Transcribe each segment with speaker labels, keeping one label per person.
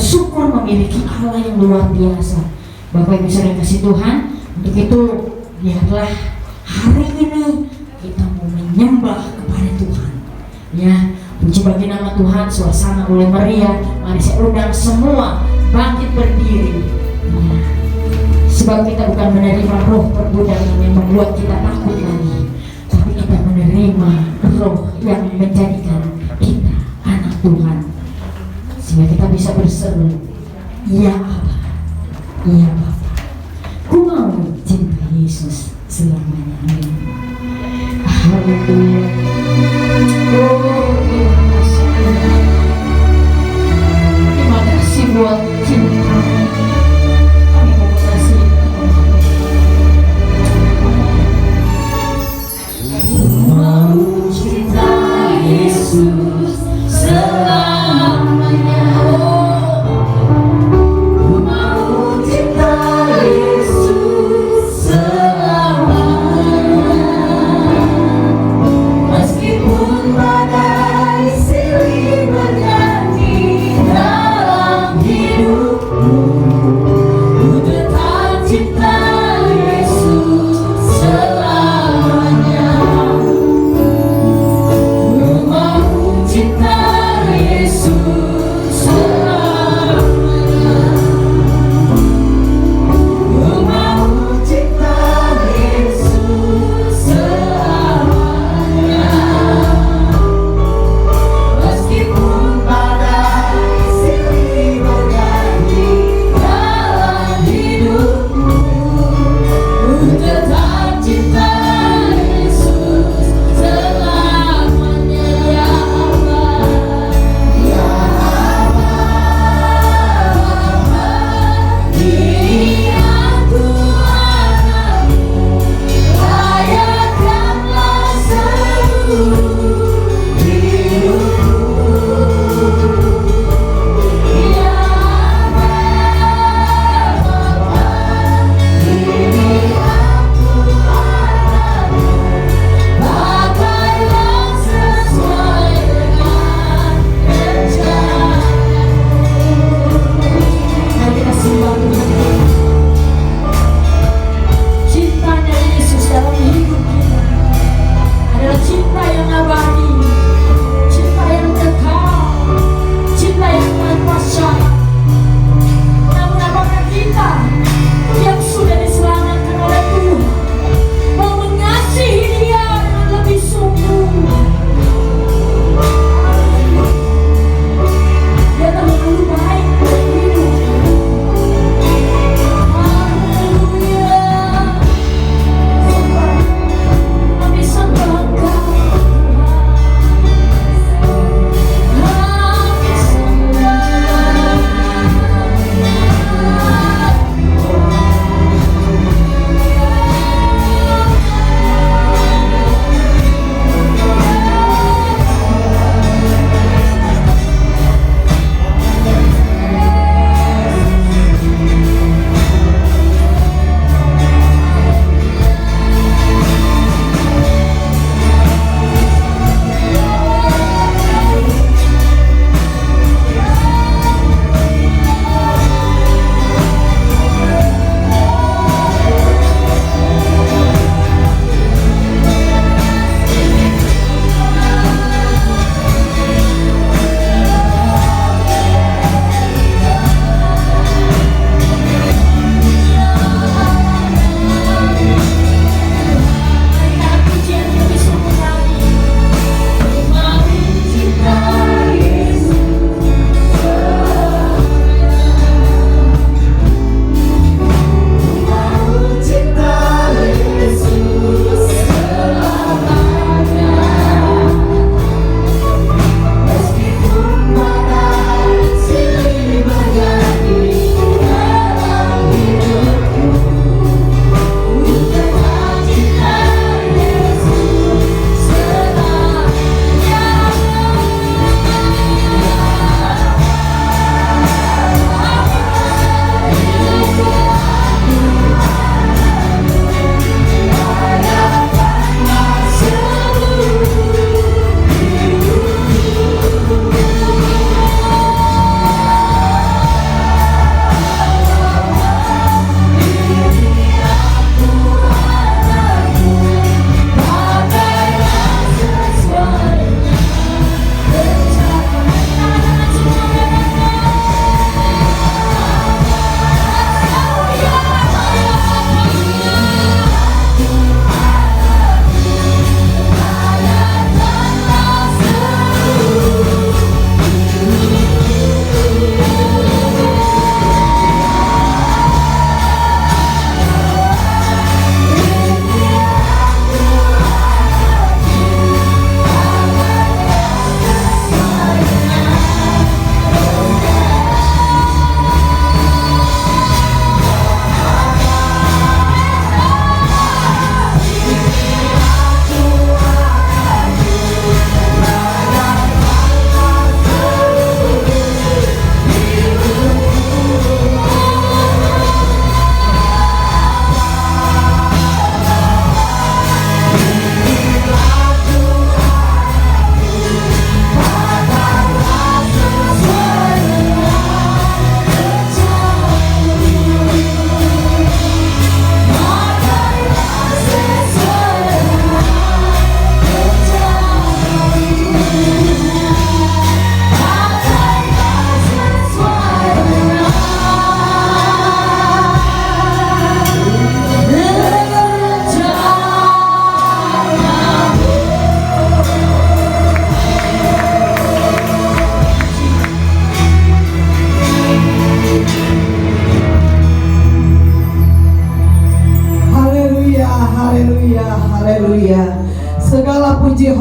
Speaker 1: bersyukur memiliki Allah yang luar biasa. Bapak Ibu saudara kasih Tuhan, untuk itu biarlah hari ini kita mau menyembah kepada Tuhan. Ya, puji bagi nama Tuhan, suasana mulai meriah. Mari saya undang semua bangkit berdiri. Ya. Sebab kita bukan menerima roh perbudakan yang membuat kita takut lagi, tapi kita menerima roh yang menjadikan kita anak Tuhan, sehingga kita bisa berseru, ya Aba, ya Bapa, ku mau cinta Yesus selamanya. Amin. Haleluya. Oh, terima kasih. Terima kasih buat cinta. Kami mau kasih. Ku mau cinta Yesus selamanya. Ku mau cinta Yesus selamanya. Meskipun badai silih bernyanyi dalam hidup.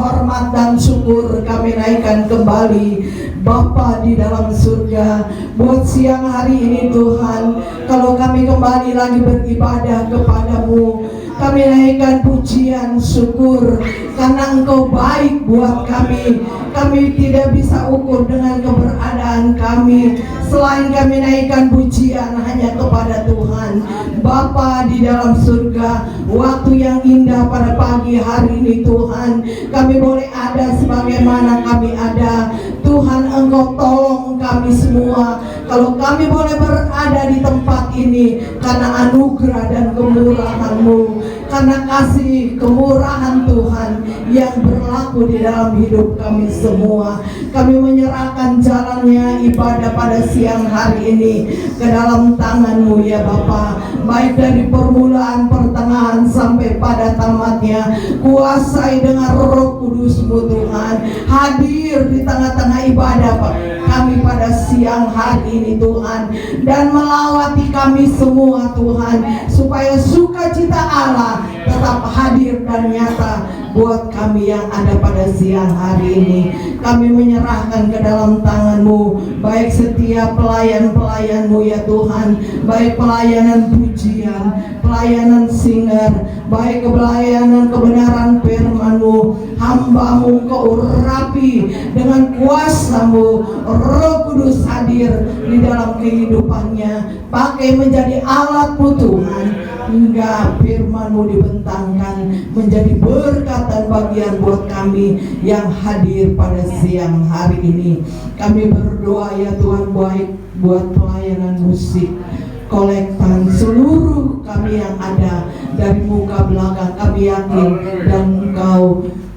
Speaker 2: hormat dan syukur kami naikkan kembali Bapa di dalam surga. Buat siang hari ini Tuhan, kalau kami kembali lagi beribadah kepadamu, kami naikkan pujian syukur karena Engkau baik buat kami. Kami tidak bisa ukur dengan keberadaan kami selain kami naikkan pujian hanya kepada Tuhan. Bapa di dalam surga, waktu yang indah pada pagi hari ini Tuhan, kami boleh ada sebagaimana kami ada. Tuhan, Engkau tolong kami semua. Kalau kami boleh berada di tempat ini karena anugerah dan kemurahan-Mu, karena kasih kemurahan Tuhan yang berlaku di dalam hidup kami semua. Kami menyerahkan jalannya ibadah pada siang hari ini ke dalam tangan-Mu ya Bapa. Baik dari permulaan, pertengahan sampai pada tamatnya, kuasai dengan Roh Kudus-Mu Tuhan. Hadir di tengah-tengah ibadah kami pada siang hari ini Tuhan, dan melawati kami semua Tuhan, supaya sukacita Allah tetap hadir dan nyata buat kami yang ada pada siang hari ini. Kami menyerahkan ke dalam tangan-Mu baik setiap pelayan-pelayan-Mu ya Tuhan, baik pelayanan pujian, pelayanan singer, baik pelayanan kebenaran firman-Mu. Hamba-Mu Kau urapi dengan kuasa-Mu. Roh Kudus hadir di dalam kehidupannya, pakai menjadi alat-Mu Tuhan, hingga firman-Mu dibentangkan menjadi berkat dan bagian buat kami yang hadir pada siang hari ini. Kami berdoa ya Tuhan, baik buat pelayanan musik, kolektan, seluruh kami yang ada dari muka belakang. Kami yakin dan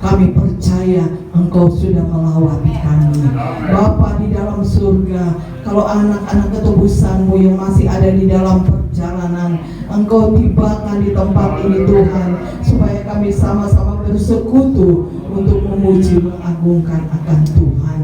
Speaker 2: kami percaya Engkau sudah melawati kami. Bapa di dalam surga, kalau anak-anak ketebusan-Mu yang masih ada di dalam perjalanan, Engkau tibakan di tempat ini Tuhan, supaya kami sama-sama bersekutu untuk memuji mengagungkan akan Tuhan.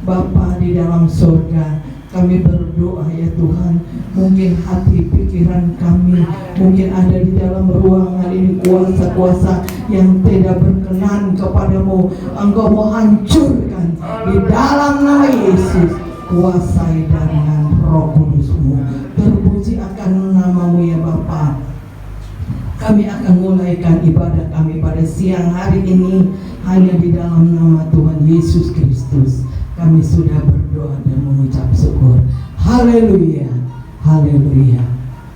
Speaker 2: Bapa di dalam surga, kami berdoa ya Tuhan, mungkin hati pikiran kami mungkin ada di dalam ruangan ini kuasa-kuasa yang tidak berkenan kepadamu. Engkau mau hancurkan di dalam nama Yesus. Kuasai dengan Roh Kudus-Mu. Terpuji akan nama-Mu ya Bapa. Kami akan mulaikan ibadah kami pada siang hari ini hanya di dalam nama Tuhan Yesus Kristus. Kami sudah berdoa dan mengucap syukur. Haleluya, haleluya,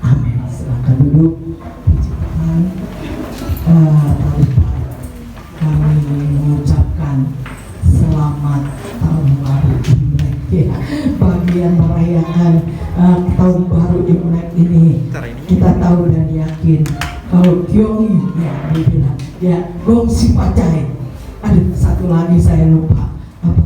Speaker 2: amin. Silakan duduk. Puji Tuhan. Kami mengucapkan selamat tahun baru Imlek ya. Bagian merayakan tahun baru Imlek ini, kita tahu dan yakin kalau Kyongi ya dibilang ya Gong Si Pacai. Ada satu lagi saya lupa apa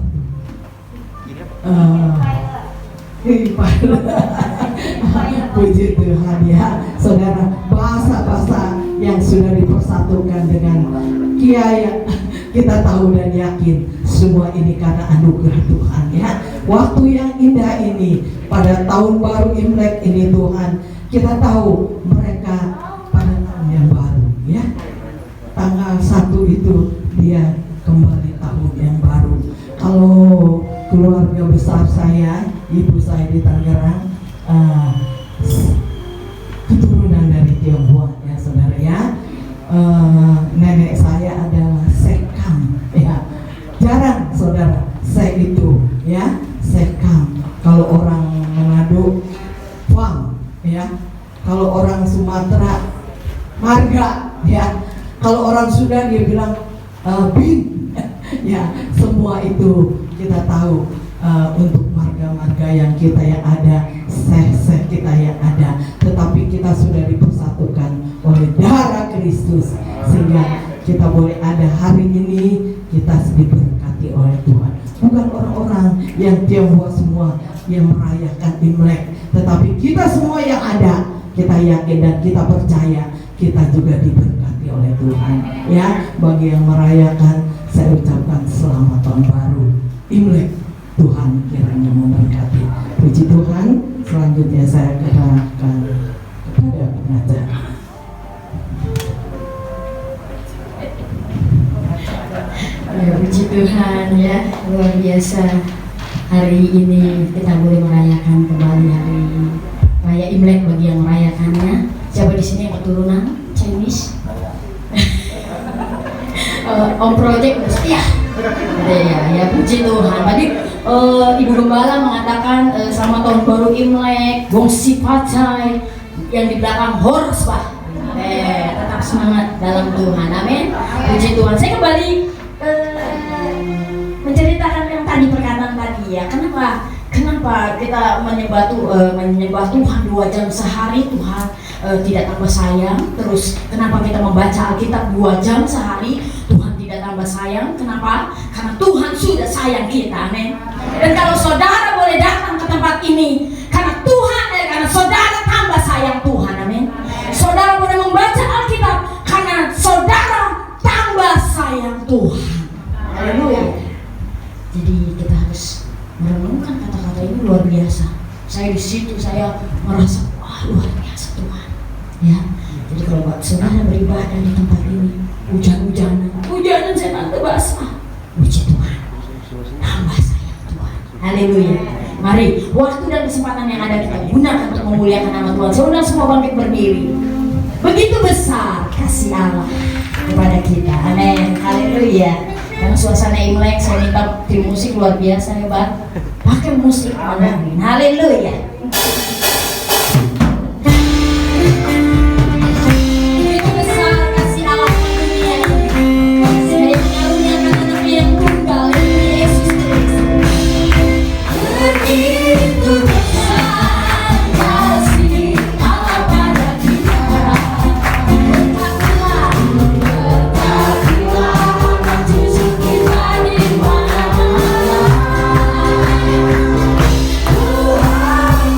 Speaker 2: puji Tuhan ya saudara, bahasa-bahasa yang sudah dipersatukan dengan kiai, kita tahu dan yakin semua ini karena anugerah Tuhan ya. Waktu yang indah ini pada tahun baru Imlek ini Tuhan, kita tahu mereka pada tahun yang baru ya, tanggal 1 itu dia kembali tahun yang baru. Kalau keluarga besar saya, ibu saya di Tangerang, keturunan dari Tionghoa ya saudara ya. Nenek saya adalah Sekam ya. Jarang saudara Sek itu ya, Sekam. Kalau orang Manado Wang ya, kalau orang Sumatera Marga ya, kalau orang Sunda dia bilang Bin ya. Semua itu kita tahu untuk marga-marga yang kita yang ada, seh-seh kita yang ada, tetapi kita sudah dipersatukan oleh darah Kristus sehingga kita boleh ada hari ini, kita diberkati oleh Tuhan. Bukan orang-orang yang Tionghoa semua yang merayakan Imlek, tetapi kita semua yang ada, kita yakin dan kita percaya kita juga diberkati oleh Tuhan ya. Bagi yang merayakan, saya ucapkan selamat tahun baru Imlek. Tuhan kiranya memberkati. Puji Tuhan. Selanjutnya saya serahkan kepada pengacara.
Speaker 1: Ayo Tuhan ya, luar biasa. Hari ini kita boleh merayakan kembali hari Raya Imlek bagi yang merayakannya. Siapa di sini yang keturunan Chinese? Om Project udah setia. Ya, puji Tuhan. Tadi Ibu Gembala mengatakan selamat tahun baru Imlek, Gongsi Pacai, yang di belakang horse Pak. Tetap semangat dalam Tuhan. Amin. Puji Tuhan. Saya kembali menceritakan yang tadi, perkataan tadi ya. Kenapa kita menyembah Tuhan 2 jam sehari? Tuhan tidak tambah sayang. Terus kenapa kita membaca Alkitab 2 jam sehari? Tuhan tidak tambah sayang. Kenapa? Karena Tuhan sudah sayang kita. Amin. Dan kalau saudara boleh datang ke tempat ini karena Tuhan, karena saudara tambah sayang Tuhan. Amin. Saudara boleh membaca Alkitab karena saudara tambah sayang Tuhan. Haleluya. Jadi kita harus merenungkan kata-kata ini luar biasa. Saya di situ saya merasa wah luar biasa Tuhan. Ya. Jadi kalau saudara beribadah di tempat ini, hujan-hujanan saya nanti basah. Puji Tuhan. Tambah sayang Tuhan. Haleluya. Mari, waktu dan kesempatan yang ada kita gunakan untuk memuliakan nama Tuhan. Saya undang semua bangkit berdiri. Begitu besar kasih Allah kepada kita. Amin. Haleluya. Dan suasana Imlek, saya minta tim musik luar biasa hebat. Pakai musik, amin. Haleluya. Begitu besar kasih Allah di dunia ini. Saya mengaruniakan anaknya yang tunggal, Yesus Kristus. Begitu besar kasih Allah pada kita. Tuhan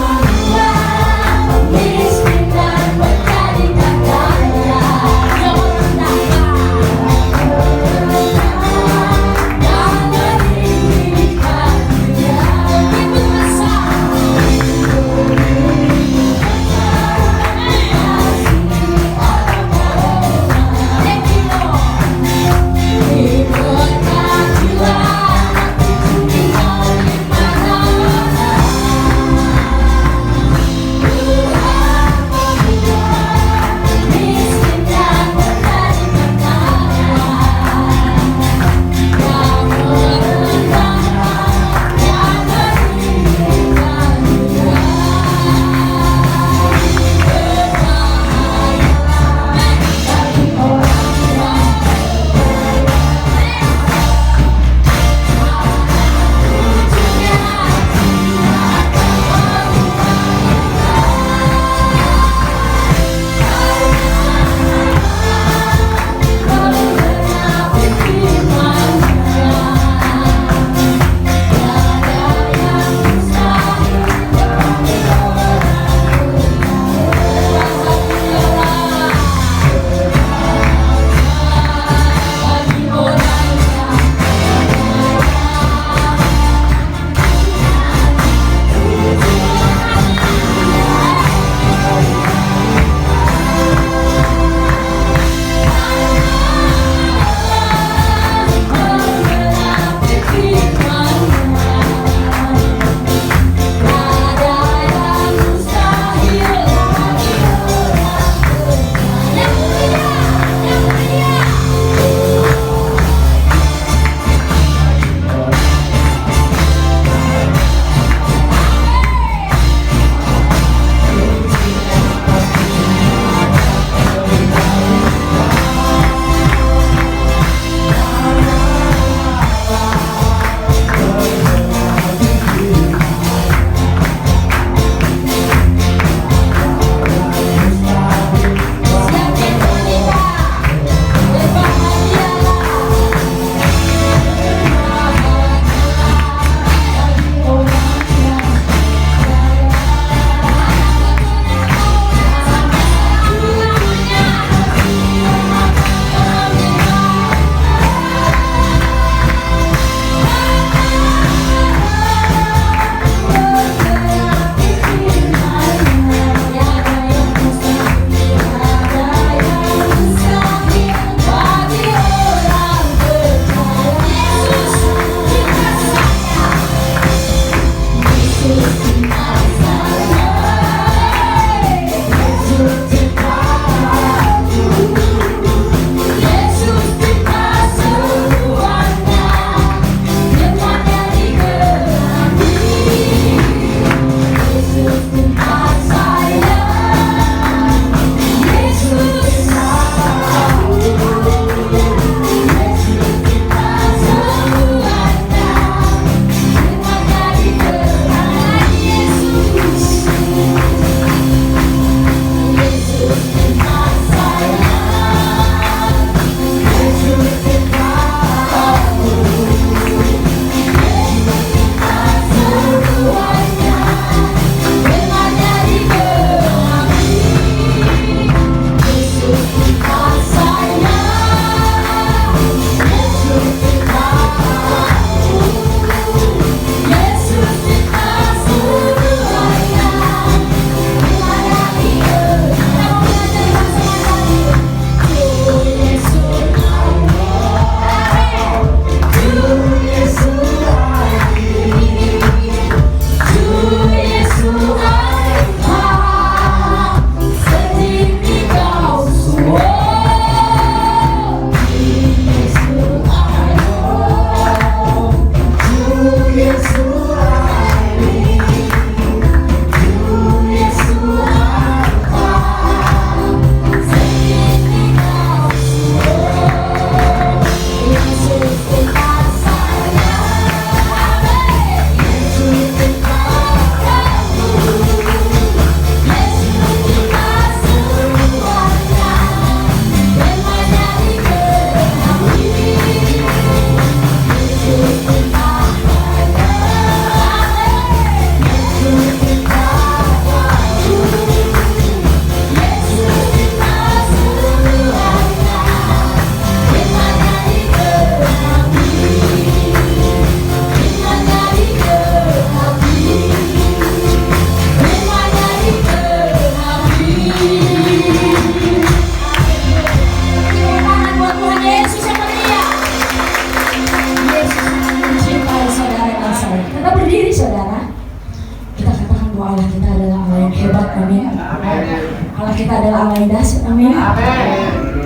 Speaker 1: yang dahsyat, amin.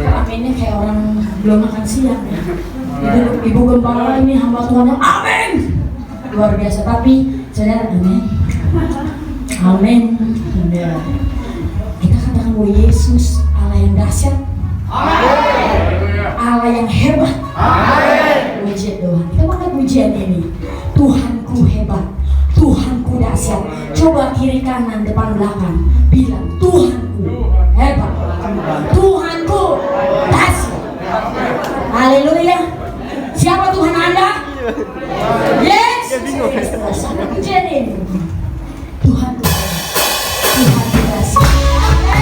Speaker 1: Aminnya kayak orang belum makan siang ya. Ibu Gembala ini hamba Tuhan yang amin. Luar biasa, tapi saudara, amin. Amin. Ya. Kita katakan bahwa Yesus Allah yang dahsyat, Allah yang hebat. Pujian Tuhan. Kita pakai pujian ini. Tuhanku hebat, Tuhanku dahsyat. Coba kiri kanan depan belakang bilang Tuhanku hebat, Tuhanku dahsyat. Haleluya. Siapa Tuhan Anda? Yes. Pujian ini. Tuhanku hebat, Tuhanku dahsyat. Tuhanku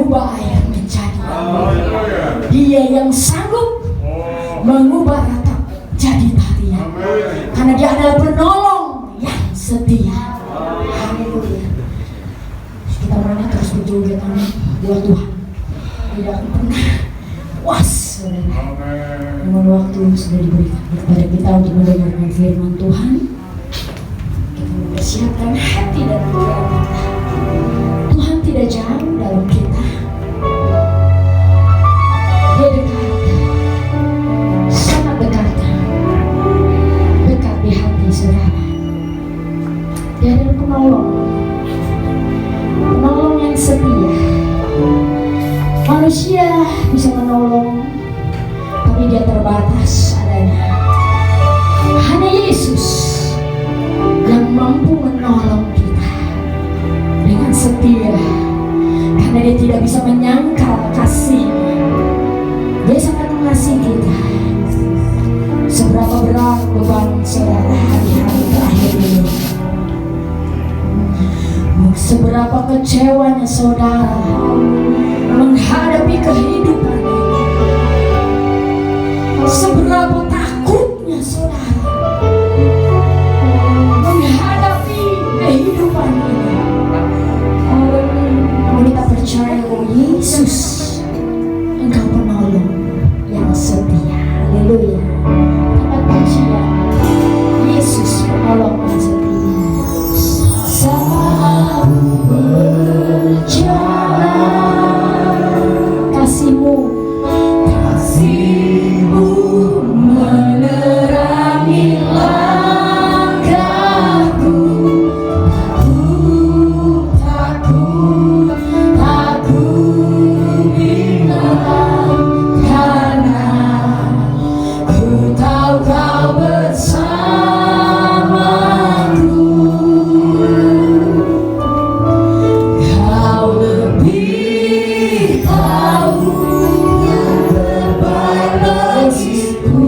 Speaker 1: mengubah air menjadi anggur. Dia yang sanggup mengubah ratap jadi tarian. Karena dia adalah penolong yang setia. Haleluya. Kita mana terus berjoget amin buat Tuhan. Tidak pernah puas, saudara. Namun waktu sudah diberikan kepada kita untuk mendengarkan firman Tuhan. Kita mempersiapkan hati dan pikiran kita. Tuhan tidak jauh dalam kita. Dia dekat, sangat dekat, dekat di hati saudara. Dia adalah penolong, penolong yang setia. Manusia bisa menolong, tapi dia terbatas adanya. Hanya Yesus yang mampu menolong kita dengan setia, karena dia tidak bisa menyangkal kasih. Dia sangat mengasihi kita. Seberapa berat beban saudara hari-hari terakhir ini, seberapa kecewanya saudara menghadapi kehidupan ini, seberapa takutnya saudara menghadapi kehidupan ini. Namun kita percaya bahwa Yesus, Engkau penolong yang setia. Haleluya. Kita percaya Yesus penolong yang setia. Saat berjalan, kasihmu menerangi langkahku. Takut bimbang, karena ku tahu Kau bersamaku. Kau lebih tahu yang terbaik bagiku.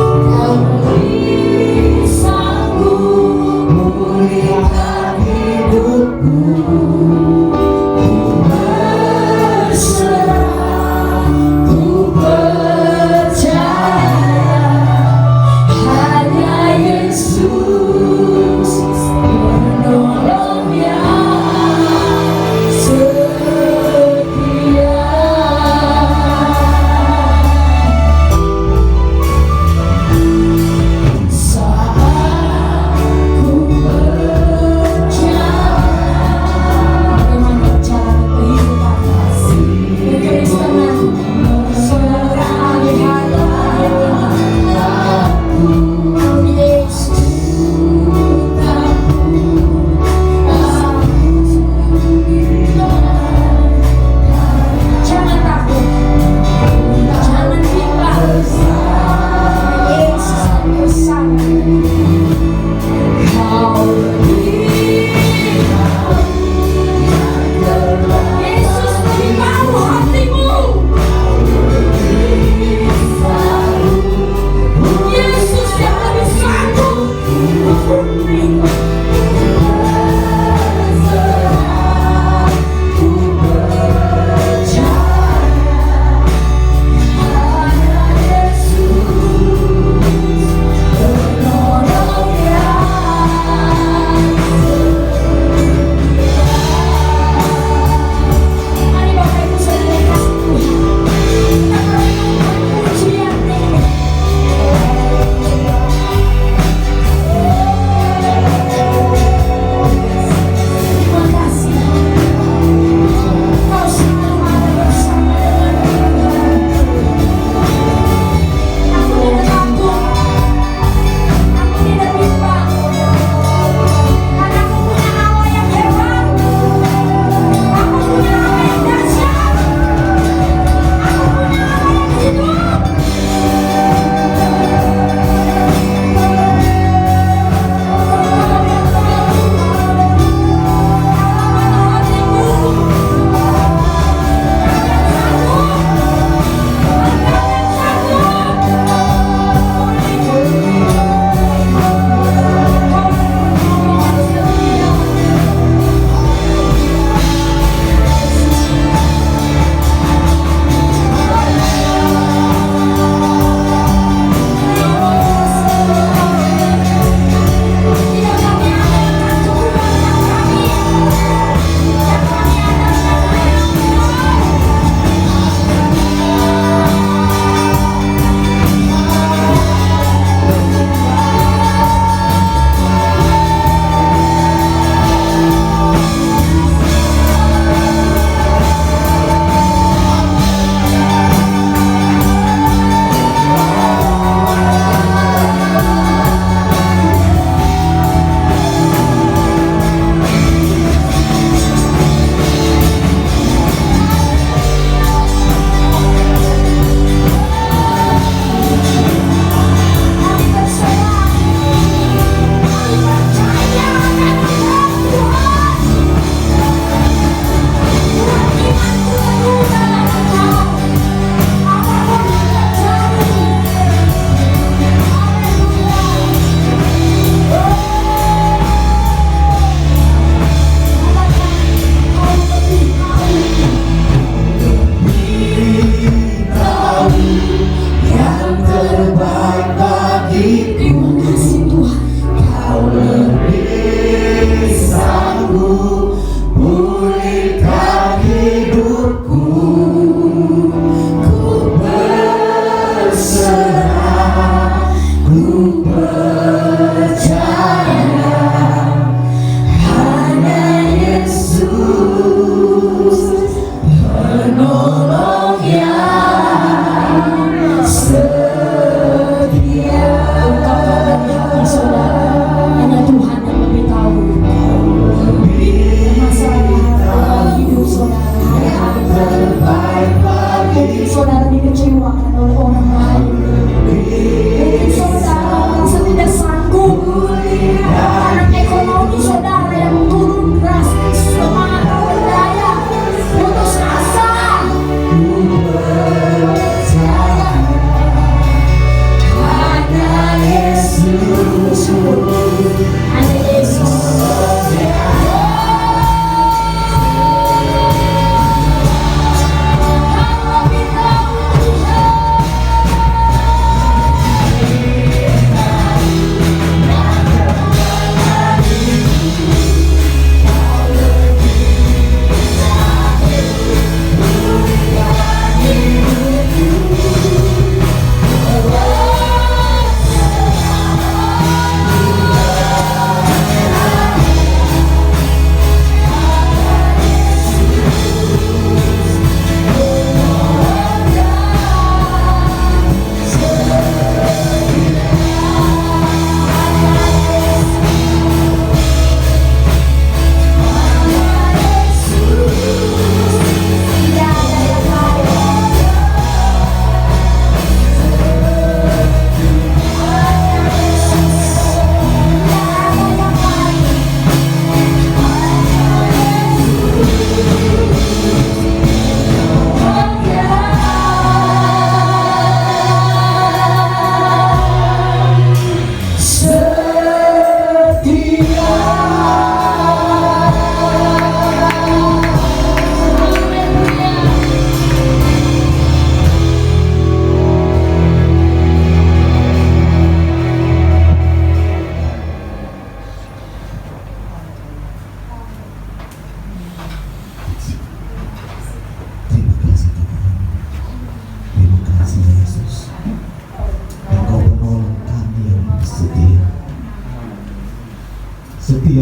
Speaker 1: Kau lebih sanggup pulihkan hidupku. Ku berserah, ku percaya, hanya Yesus penolong yang setia. Saat ku berjalan,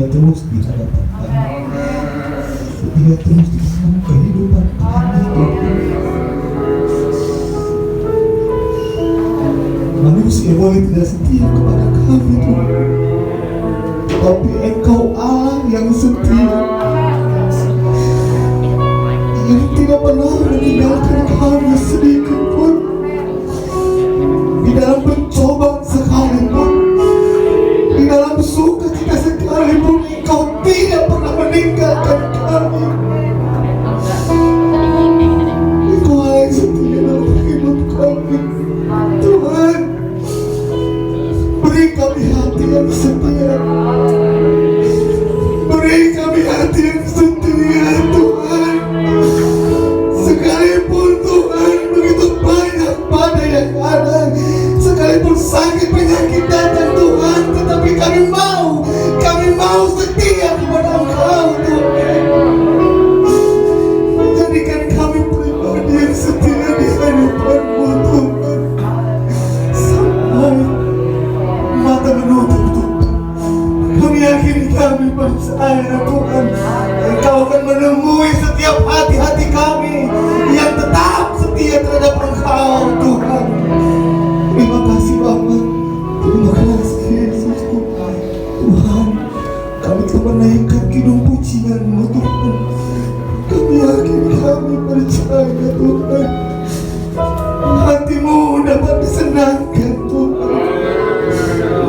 Speaker 3: terus di hadapan kami, setia terus di dalam kehidupan kami. Manusia boleh tidak setia kepada kami Tuhan, tapi Engkau Allah yang setia, yang tidak pernah meninggalkan kami sedikit pun. Di dalam pencobaan sekalipun, di dalam sukacita sekalipun, Engkau tidak pernah meninggalkan kami. Engkau Allah yang setia dalam hidup kami. Tuhan, beri kami hati yang setia, beri kami hati yang setia Tuhan. Sekalipun Tuhan begitu banyak badai yang ada, sekalipun sakit penyakit datang Tuhan, tetapi kami mau setia kepada Engkau Tuhan. Jadikan kami pribadi yang setia di hadapan-Mu Tuhan, sampai mata menutup Tuhan. Kami yakin, kami percaya Tuhan, Engkau akan menemui setiap hati-hati kami yang tetap setia terhadap Engkau Tuhan. Terima kasih Bapa, terima kasih Yesus Tuhan. Tuhan, kami telah menaikkan kidung pujian-Mu Tuhan. Kami yakin, kami percaya Tuhan, hati-Mu dapat disenangkan Tuhan.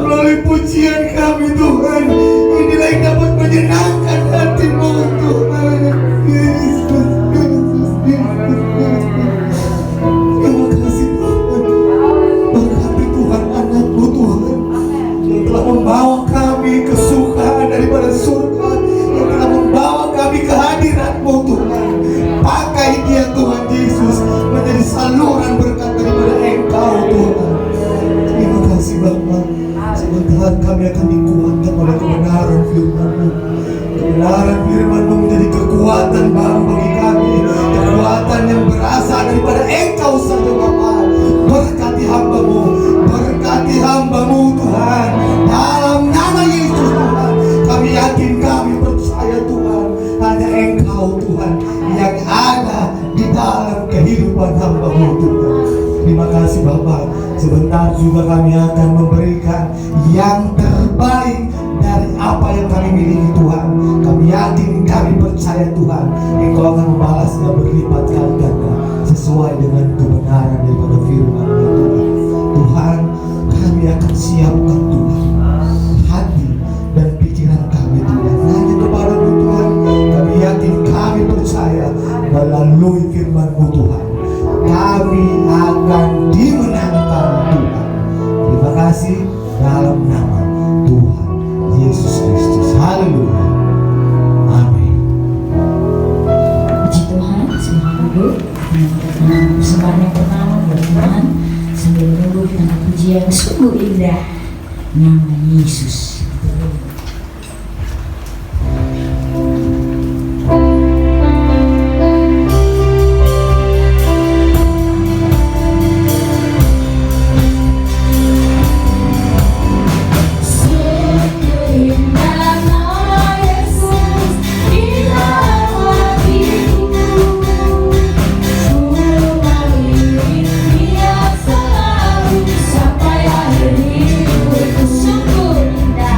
Speaker 3: Melalui pujian kami Tuhan, inilah yang dapat menyenangkan hati-Mu Tuhan. Yesus, Yesus, Yesus, Yesus. Terima kasih Tuhan. Berkati Tuhan anak-Mu Tuhan, yang telah membawa kami kesukaan daripada surga, yang telah membawa kami ke hadirat-Mu Tuhan. Pakai dia Tuhan Yesus menjadi saluran berkat daripada Engkau Tuhan. Terima kasih Bapa. Sebentar kami akan dikuatkan oleh kebenaran firman-Mu. Kebenaran firman-Mu menjadi kekuatan baru bagi kami, kekuatan yang berasal daripada Engkau saja Bapa. Berkati hamba-Mu, berkati hamba-Mu Tuhan, dalam nama Yesus Tuhan. Kami yakin, kami percaya Tuhan, hanya Engkau Tuhan yang ada di dalam kehidupan hamba-Mu Tuhan. Terima kasih Bapa. Sebentar juga kami akan memberikan yang terbaik dari apa yang kami miliki Tuhan. Kami yakin, kami percaya Tuhan, Engkau akan membalasnya berlipat kali ganda sesuai dengan kebenaran daripada firman-Mu Tuhan. Tuhan, kami akan siapkan Tuhan hati dan pikiran kami Tuhan hanya kepada-Mu Tuhan. Kami yakin, kami percaya melalui firman-Mu Tuhan kami akan dimenangkan Tuhan. Terima kasih dalam nama Tuhan Yesus Kristus. Haleluya. Amin.
Speaker 1: Puji Tuhan, selamat duduk. Persembahan yang pertama buat Tuhan sambil menunggu kita puji yang sungguh indah, nama Yesus.
Speaker 4: Sampai akhir hidup, sungguh indah.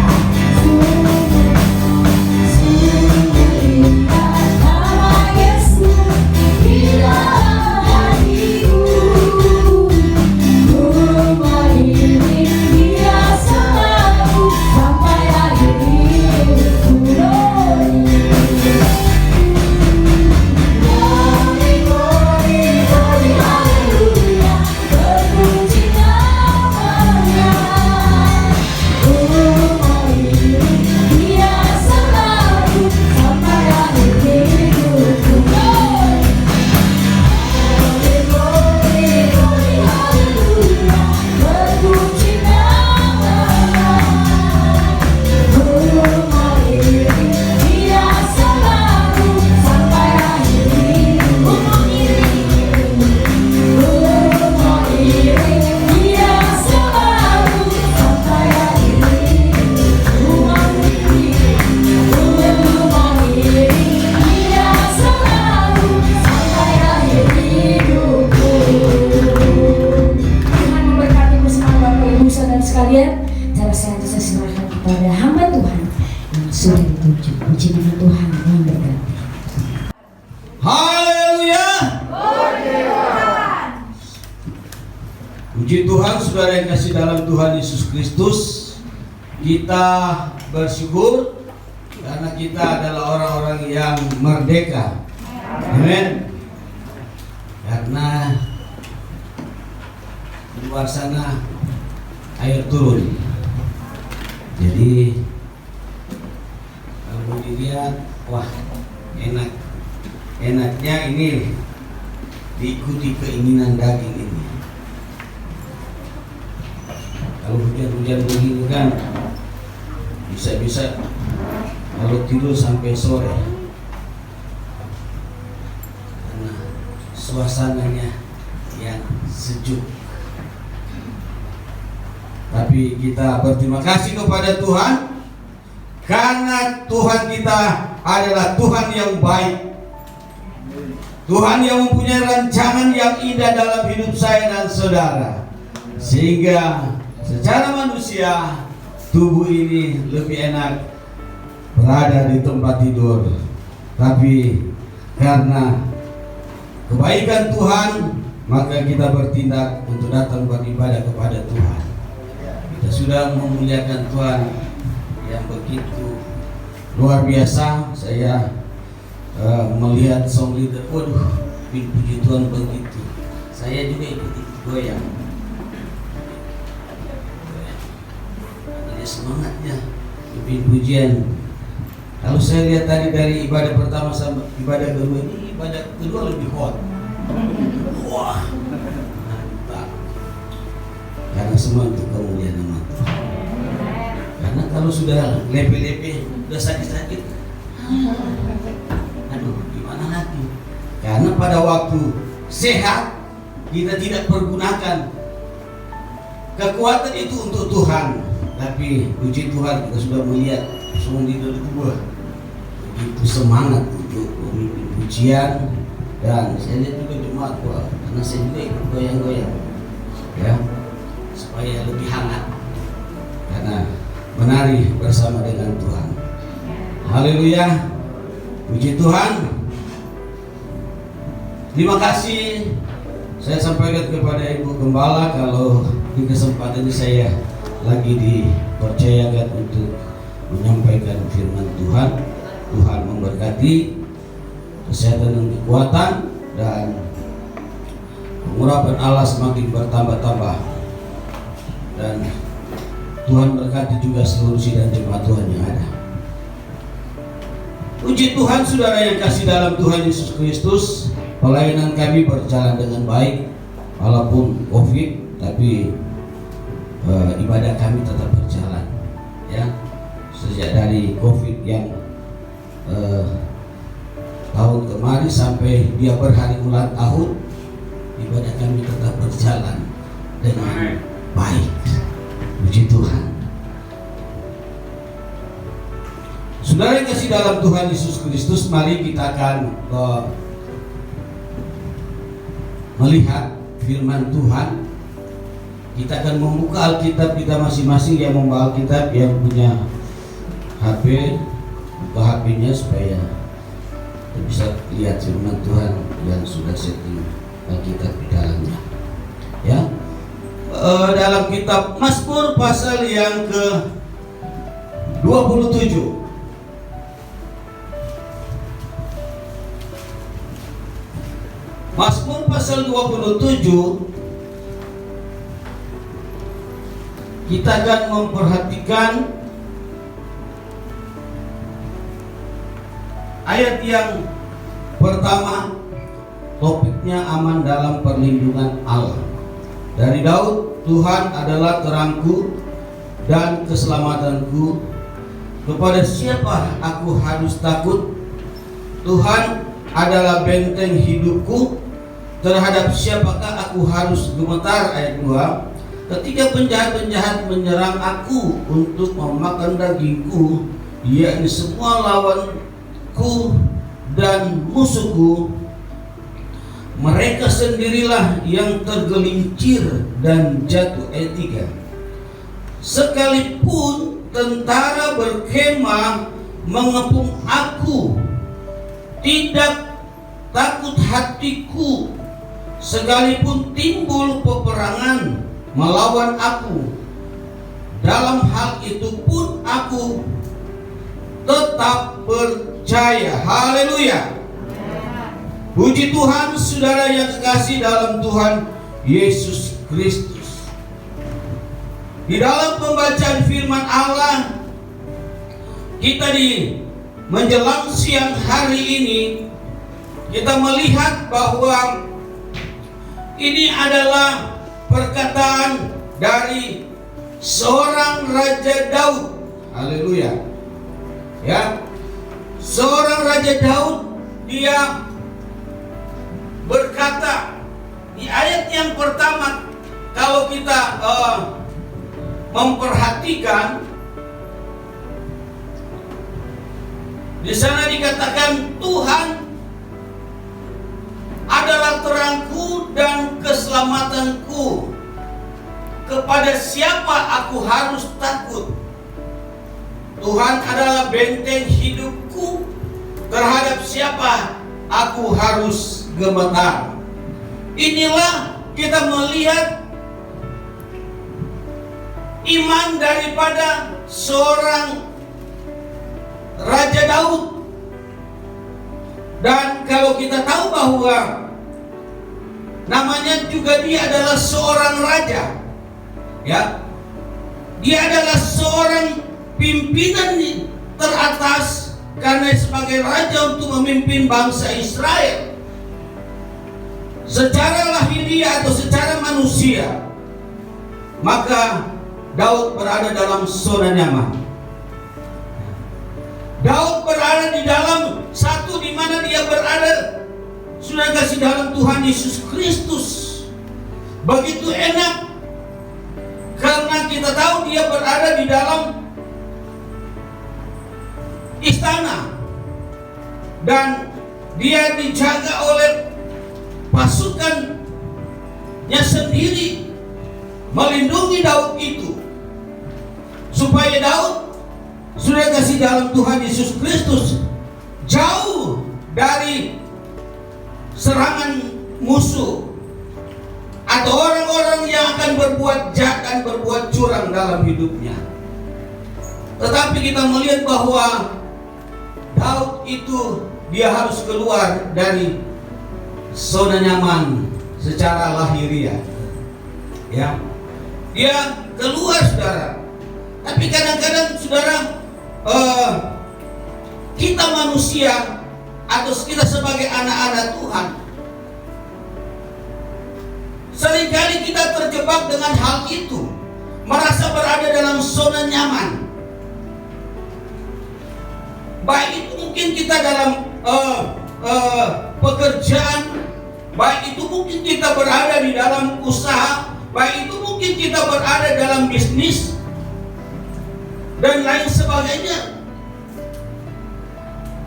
Speaker 4: Puji Tuhan, saudara yang kasih dalam Tuhan Yesus Kristus, kita bersyukur karena kita adalah orang-orang yang merdeka. Amin. Karena di luar sana air turun. Jadi kalau dilihat, wah enak. Enaknya ini diikuti keinginan daging ini. Kalau hujan-hujan begini kan bisa-bisa kalau tidur sampai sore karena suasananya yang sejuk. Tapi kita berterima kasih kepada Tuhan karena Tuhan kita adalah Tuhan yang baik, Tuhan yang mempunyai rancangan yang indah dalam hidup saya dan saudara, sehingga secara manusia tubuh ini lebih enak berada di tempat tidur. Tapi karena kebaikan Tuhan, maka kita bertindak untuk datang beribadah kepada Tuhan. Kita sudah memuliakan Tuhan yang begitu luar biasa. Saya melihat song leader, waduh, puji Tuhan begitu. Saya juga ikut goyang. Ada semangatnya, pimpin pujian. Kalau saya lihat tadi dari ibadah pertama sampai ibadah kedua, ini ibadah kedua lebih hot. Wah, mantap. Karena semua untuk kemuliaan nama Tuhan. Karena kalau sudah lepe-lepe, sudah sakit-sakit, aduh, gimana lagi? Karena pada waktu sehat kita tidak pergunakan kekuatan itu untuk Tuhan. Tapi puji Tuhan, kita sudah melihat semua di dalam tubuh begitu semangat untuk memimpin pujian. Dan saya lihat juga jemaat, karena saya juga ikut goyang-goyang ya, supaya lebih hangat karena menari bersama dengan Tuhan. Haleluya, puji Tuhan. Terima kasih. Saya sampaikan kepada Ibu Gembala kalau di kesempatan ini saya lagi dipercayakan untuk menyampaikan firman Tuhan. Tuhan memberkati kesehatan dan kekuatan, dan pengurapan Allah semakin bertambah-tambah, dan Tuhan berkati juga seluruh sidang jemaat Tuhan yang ada. Puji Tuhan, saudara yang kasih dalam Tuhan Yesus Kristus, pelayanan kami berjalan dengan baik walaupun COVID, tapi ibadah kami tetap berjalan ya. Sejak dari COVID yang tahun kemarin sampai dia berhari ulang tahun, ibadah kami tetap berjalan dengan baik. Puji Tuhan. Saudara yang kasih dalam Tuhan Yesus Kristus, mari kita akan melihat firman Tuhan. Kita akan membuka Alkitab kita masing-masing. Yang membawa Alkitab, yang punya HP, buka HP-nya supaya kita bisa lihat firman Tuhan yang sudah setting Alkitab di dalamnya. Ya, dalam kitab Mazmur pasal yang ke 27. Mazmur pasal 27, kita akan memperhatikan ayat yang pertama. Topiknya aman dalam perlindungan Allah. Dari Daud, Tuhan adalah terangku dan keselamatanku. Kepada siapa aku harus takut? Tuhan adalah benteng hidupku. Terhadap siapakah aku harus gemetar? Ayat 2. Ketika penjahat-penjahat menyerang aku untuk memakan dagingku, yakni semua lawanku dan musuhku, mereka sendirilah yang tergelincir dan jatuh. Ayat 3. Sekalipun tentara berkemah mengepung aku, tidak takut hatiku. Sekalipun timbul peperangan, melawan aku. Dalam hal itu pun aku tetap percaya. Haleluya. Puji Tuhan, saudara yang kekasih dalam Tuhan Yesus Kristus. Di dalam pembacaan firman Allah, kita di menjelang siang hari ini, kita melihat bahwa ini adalah perkataan dari seorang Raja Daud. Haleluya. Ya. Seorang Raja Daud, dia berkata di ayat yang pertama, kalau kita memperhatikan, di sana dikatakan, Tuhan adalah terangku dan keselamatanku. Kepada siapa aku harus takut? Tuhan adalah benteng hidupku. Terhadap siapa aku harus gemetar? Inilah kita melihat iman daripada seorang Raja Daud. Dan kalau kita tahu bahwa namanya juga dia adalah seorang raja, ya, dia adalah seorang pimpinan teratas karena sebagai raja untuk memimpin bangsa Israel. Secara lahiriah atau secara manusia, maka Daud berada dalam zona nyaman. Daud berada di dalam satu di mana dia berada, sudah kasih dalam Tuhan Yesus Kristus. Begitu enak karena kita tahu dia berada di dalam istana dan dia dijaga oleh pasukannya sendiri melindungi Daud itu, supaya Daud sudah kasih dalam Tuhan Yesus Kristus jauh dari serangan musuh atau orang-orang yang akan berbuat jahat dan berbuat curang dalam hidupnya. Tetapi kita melihat bahwa Daud itu dia harus keluar dari zona nyaman secara lahiriah, ya, dia keluar, saudara. Tapi kadang-kadang, saudara, kita manusia atau kita sebagai anak-anak Tuhan, seringkali kita terjebak dengan hal itu, merasa berada dalam zona nyaman. Baik itu mungkin kita dalam pekerjaan, baik itu mungkin kita berada di dalam usaha, baik itu mungkin kita berada dalam bisnis dan lain sebagainya.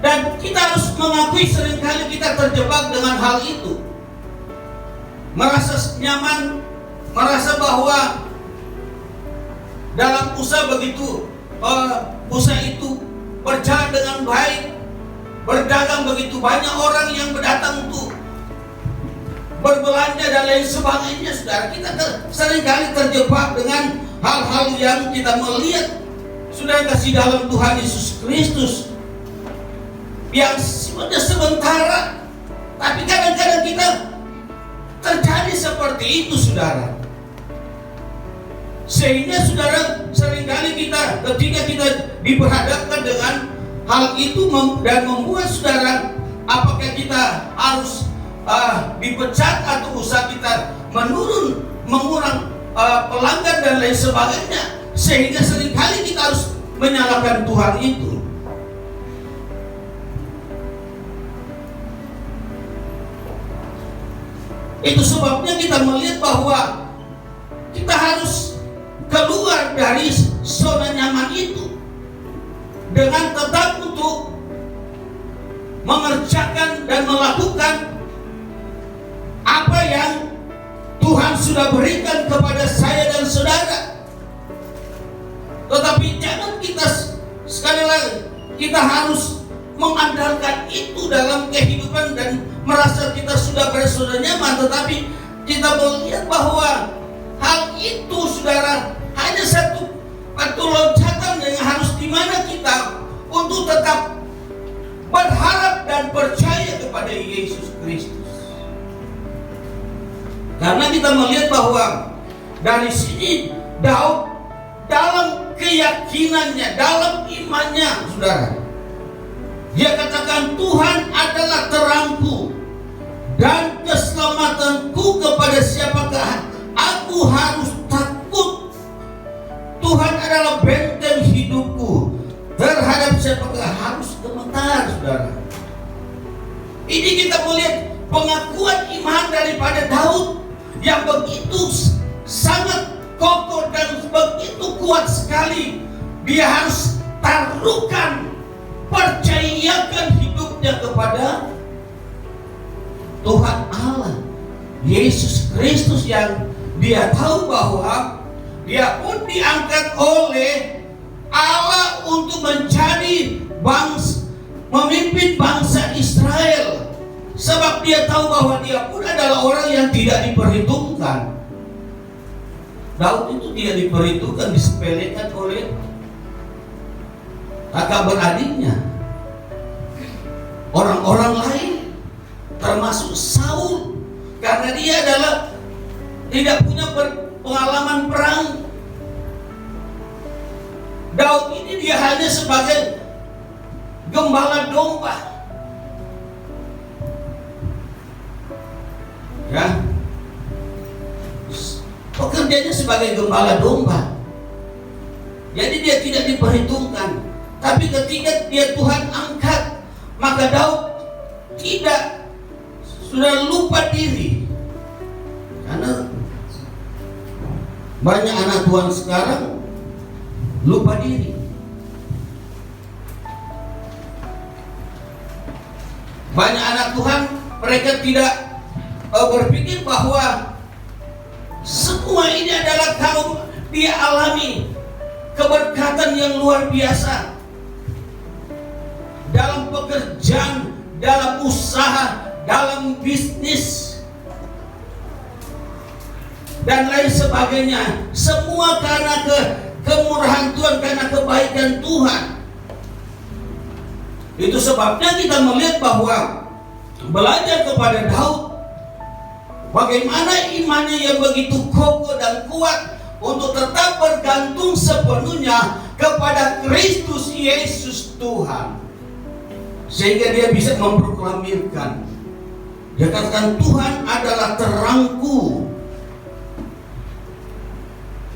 Speaker 4: Dan kita harus mengakui seringkali kita terjebak dengan hal itu, merasa nyaman, merasa bahwa dalam usaha begitu usaha itu berjalan dengan baik, berdagang begitu banyak orang yang berdatang untuk berbelanja dan lain sebagainya. Saudara, kita seringkali terjebak dengan hal-hal yang kita melihat sudah kasih dalam Tuhan Yesus Kristus yang sudah sementara. Tapi kadang-kadang kita terjadi seperti itu, saudara. Sehingga saudara, seringkali kita ketika kita diperhadapkan dengan hal itu dan membuat saudara, apakah kita harus dipecat atau usaha kita menurun, mengurang pelanggan dan lain sebagainya, sehingga seringkali kita harus menyalahkan Tuhan itu. Itu sebabnya kita melihat bahwa kita harus keluar dari zona nyaman itu dengan tetap untuk mengerjakan dan melakukan apa yang Tuhan sudah berikan kepada saya dan saudara. Tetapi jangan kita, sekali lagi, kita harus mengandalkan itu dalam kehidupan dan merasa kita sudah berzona nyaman, tetapi kita melihat bahwa hal itu saudara, hanya satu loncatan yang harus dimana kita untuk tetap berharap dan percaya kepada Yesus Kristus. Karena kita melihat bahwa dari sini Daud dalam keyakinannya, dalam imannya, saudara, dia katakan Tuhan adalah terangku dan keselamatanku, kepada siapakah aku harus takut? Tuhan adalah benteng hidupku, terhadap siapakah harus gemetar, saudara. Ini kita melihat pengakuan iman daripada Daud yang begitu sangat kokoh dan begitu kuat sekali. Dia harus taruhkan, percayakan hidupnya kepada Tuhan Allah, Yesus Kristus, yang dia tahu bahwa dia pun diangkat oleh Allah untuk menjadi memimpin bangsa Israel. Sebab dia tahu bahwa dia pun adalah orang yang tidak diperhitungkan. Daud itu tidak diperhitungkan, disepelekan oleh kakak beradiknya, orang-orang lain, termasuk Saul, karena dia adalah tidak punya pengalaman perang. Daud ini dia hanya sebagai gembala domba, ya, pekerjaannya sebagai gembala domba. Jadi dia tidak diperhitungkan. Tapi ketika dia Tuhan angkat, maka Daud tidak sudah lupa diri. Karena banyak anak Tuhan sekarang lupa diri. Banyak anak Tuhan, mereka tidak berpikir bahwa semua ini adalah kalau dia alami keberkatan yang luar biasa dalam pekerjaan, dalam usaha, dalam bisnis dan lain sebagainya. Semua karena kemurahan Tuhan, karena kebaikan Tuhan. Itu sebabnya kita melihat bahwa belajar kepada Daud, bagaimana imannya yang begitu kokoh dan kuat untuk tetap bergantung sepenuhnya kepada Kristus Yesus Tuhan, sehingga dia bisa memproklamirkan, dia katakan Tuhan adalah terangku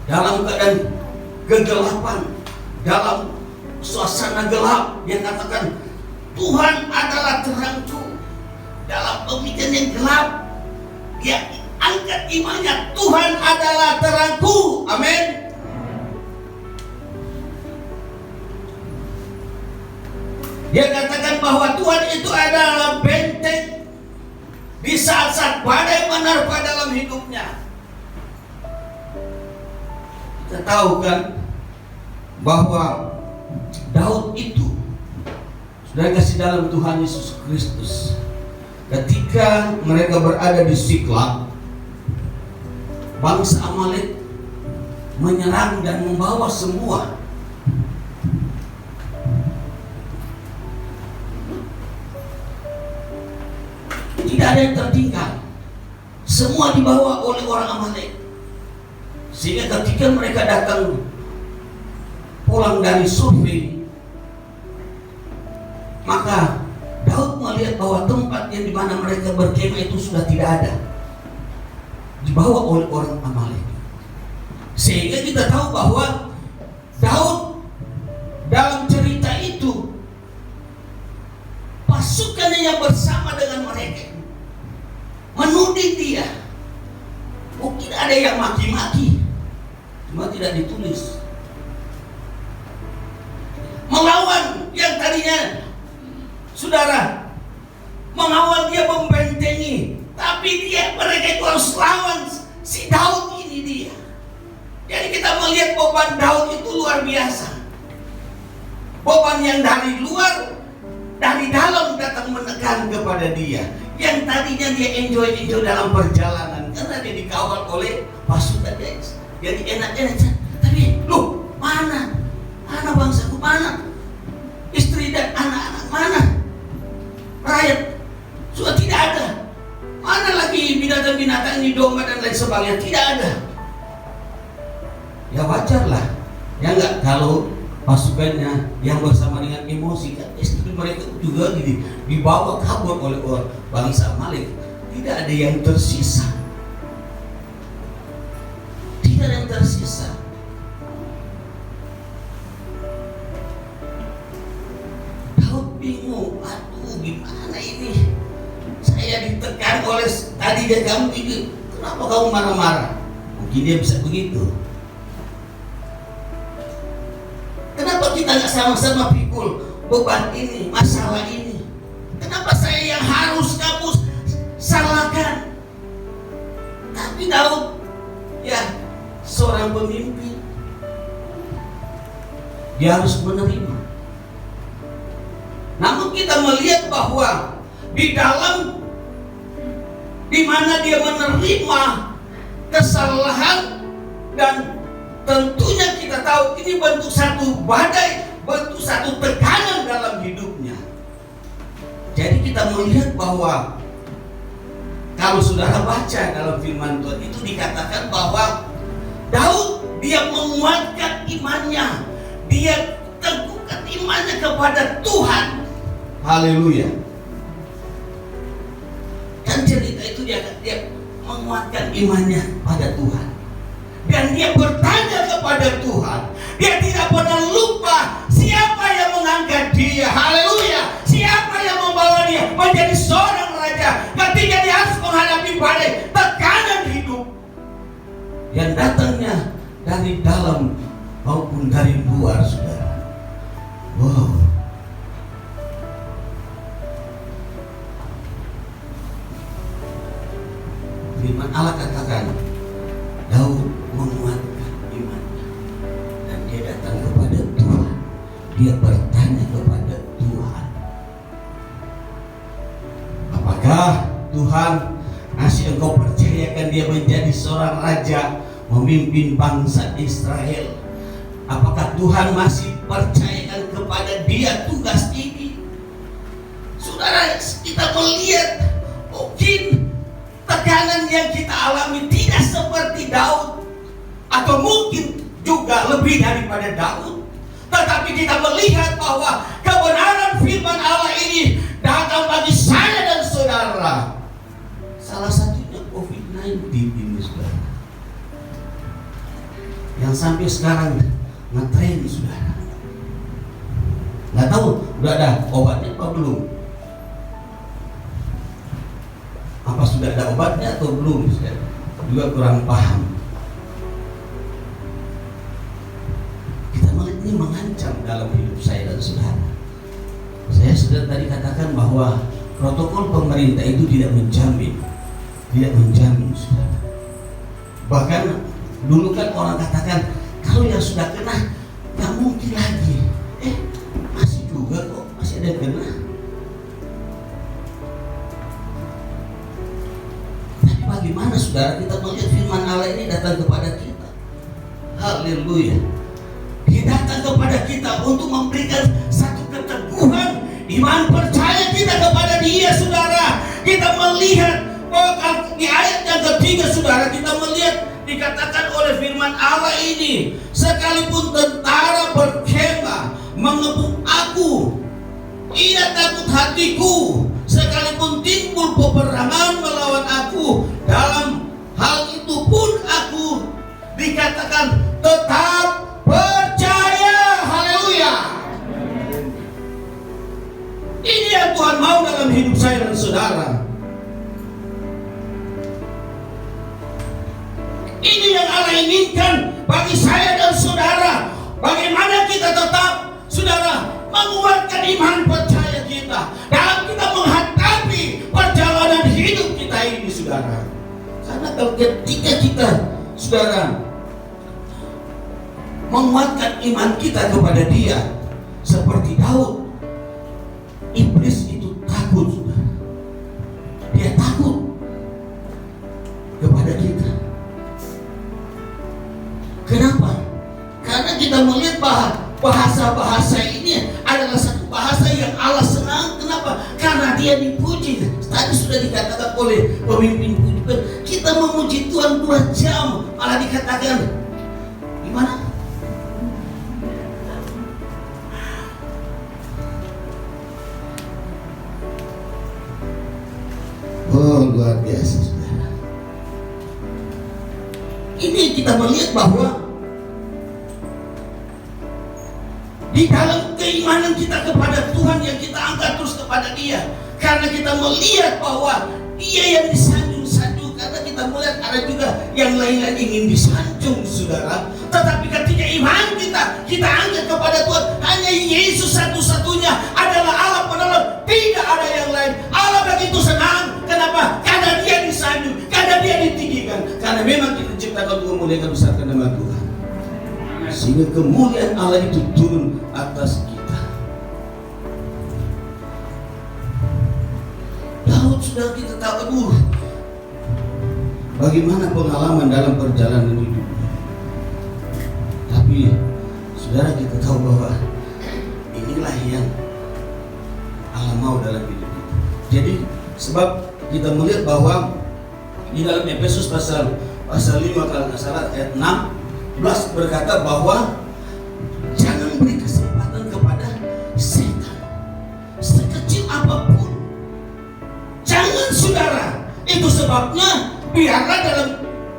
Speaker 4: dalam keadaan kegelapan, dalam suasana gelap. Dia katakan Tuhan adalah terangku dalam pemikiran yang gelap. Dia angkat imannya, Tuhan adalah terangku. Amin. Dia katakan bahwa Tuhan itu adalah benteng di saat-saat badai menerpa dalam hidupnya. Kita tahu kan bahwa Daud itu sudah kasih dalam Tuhan Yesus Kristus. Ketika mereka berada di Siklag, bangsa Amalek menyerang dan membawa semua. Tidak ada yang tertinggal, semua dibawa oleh orang Amalek. Sehingga ketika mereka datang pulang dari survei, maka Daud melihat bahwa tempat yang dimana mereka berkemah itu sudah tidak ada, dibawa oleh orang Amalek. Sehingga kita tahu bahwa Daud dalam cerita itu, pasukannya yang bersama dengan mereka menuding dia. Mungkin ada yang maki-maki, cuma tidak ditulis. Melawan yang tadinya, saudara, mengawal dia, membentengi, tapi mereka itu harus lawan si Daud ini dia. Jadi kita melihat beban Daud itu luar biasa. Beban yang dari luar, dari dalam datang menekan kepada dia. Yang tadinya dia enjoy dalam perjalanan, karena dia dikawal oleh pasukan jadi enak-enak. Tapi loh, mana bangsaku, mana istri dan anak-anak, mana rakyat? Sudah tidak ada. Mana lagi binatang-binatang ini, domba dan lain sebagainya? Tidak ada. Ya wajarlah, ya enggak, kalau pasukannya yang bersama dengan emosi, kan istri mereka juga dibawa kabur oleh bangsa Amalek. Tidak ada yang tersisa. Tidak ada yang tersisa. Daud bingung, aduh gimana ini? Saya ditekan oleh tadi dia, kamu ini, kenapa kamu marah-marah? Mungkin dia bisa begitu. Kenapa kita nggak sama-sama pikul beban ini, masalah ini? Kenapa saya yang harus kamu salahkan? Tapi Daud, ya seorang pemimpin, dia harus menerima. Namun kita melihat bahwa di dalam dimana dia menerima kesalahan, dan tentunya kita tahu ini bentuk satu badai, bentuk satu tekanan dalam hidupnya. Jadi kita melihat bahwa kalau saudara baca dalam firman Tuhan itu dikatakan bahwa Daud dia menguatkan imannya, dia teguhkan imannya kepada Tuhan. Haleluya. Dan cerita itu dia menguatkan imannya pada Tuhan. Dan dia bertanya kepada Tuhan. Dia tidak pernah lupa siapa yang mengangkat dia. Haleluya. Siapa yang membawa dia menjadi seorang raja ketika dia harus menghadapi badai tekanan hidup yang datangnya dari dalam maupun dari luar, saudara. Wow. Firman Allah katakan Daud menguatkan imannya dan dia datang kepada Tuhan. Dia bertanya kepada Tuhan, apakah Tuhan masih engkau percayakan dia menjadi seorang raja memimpin bangsa Israel? Apakah Tuhan masih percayakan kepada dia tugas ini? Saudara, kita melihat mungkin tekanan yang kita alami tidak seperti Daud, atau mungkin juga lebih daripada Daud. Tetapi kita melihat bahwa kebenaran firman Allah ini datang bagi saya dan saudara. Salah satunya COVID-19 ini, saudara, yang sampai sekarang ngetren, saudara. Nggak tahu udah ada obatnya apa belum? Apa sudah ada obatnya atau belum? Saya juga kurang paham. Kita melihat ini mengancam dalam hidup saya dan saudara. Saya sudah tadi katakan bahwa protokol pemerintah itu tidak menjamin, saudara. Bahkan dulu kan orang katakan kalau yang sudah kena nggak mungkin lagi. Masih juga kok, masih ada yang kena. Bagaimana saudara kita melihat firman Allah ini datang kepada kita? Haleluya. Dia datang kepada kita untuk memberikan satu keteguhan iman percaya kita kepada dia, saudara. Kita melihat di ayat yang ketiga, saudara, kita melihat dikatakan oleh firman Allah ini, sekalipun tentara berkemah mengepung aku, tidak takut hatiku. Sekalipun timbul peperangan melawan aku, dalam hal itu pun aku dikatakan tetap percaya. Haleluya. Ini yang Tuhan mau dalam hidup saya dan saudara. Ini yang Allah inginkan bagi saya dan saudara. Bagaimana kita tetap, saudara, menguatkan iman percaya kita dalam kita menghadapi perjalanan hidup kita ini, saudara. Karena kalau ketika kita, saudara, menguatkan iman kita kepada dia seperti Daud, iblis itu takut, saudara. Dia takut kepada kita. bahasa-bahasa ini adalah satu bahasa yang Allah senang. Kenapa? Karena dia dipuji. Tadi sudah dikatakan oleh pemimpin pujian, kita memuji Tuhan 2 jam, malah dikatakan gimana? Oh, luar biasa, saudara. Ini kita melihat bahwa di dalam keimanan kita kepada Tuhan yang kita angkat terus kepada Dia, karena kita melihat bahwa Dia yang disanjung-sanjung, karena kita melihat ada juga yang lain-lain ingin disanjung, saudara. Tetapi ketika iman kita angkat kepada Tuhan, hanya Yesus satu-satunya adalah Allah penolong, tidak ada yang lain. Allah begitu senang. Kenapa? Karena Dia disanjung, karena Dia ditinggikan, karena memang kita diciptakan untuk memuliakan besarkan nama Tuhan. Sehingga kemuliaan Allah itu turun atas kita. Daud sudah kita tahu, bagaimana pengalaman dalam perjalanan hidup. Tapi saudara, kita tahu bahwa inilah yang Allah mau dalam hidup kita. Jadi sebab kita melihat bahwa di dalam Efesus pasal 5 kalau nggak salah ayat 6 berkata bahwa jangan beri kesempatan kepada setan sekecil apapun. Jangan, saudara. Itu sebabnya biarlah dalam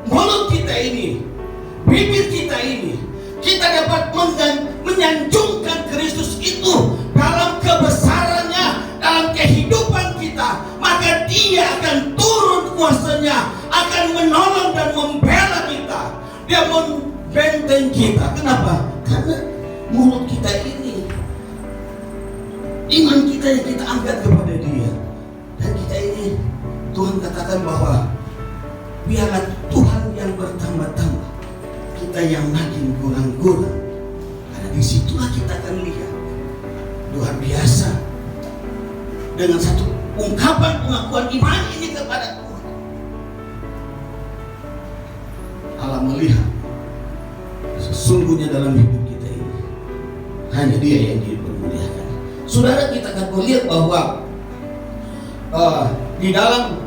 Speaker 4: mulut kita ini, bibir kita ini, kita dapat menyanjungkan Kristus itu dalam kebesarannya, dalam kehidupan kita. Maka Dia akan turun kuasanya, akan menolong dan membela kita. Dia benteng kita. Kenapa? Karena mulut kita ini, iman kita yang kita angkat kepada Dia. Dan kita ini, Tuhan katakan bahwa biarlah Tuhan yang bertambah-tambah, kita yang makin kurang-kurang. Karena disitulah kita akan lihat luar biasa dengan satu ungkapan pengakuan iman ini kepada Tuhan. Allah melihat sesungguhnya dalam hidup kita ini hanya Dia yang dipermuliakan. Saudara, kita akan melihat bahwa di dalam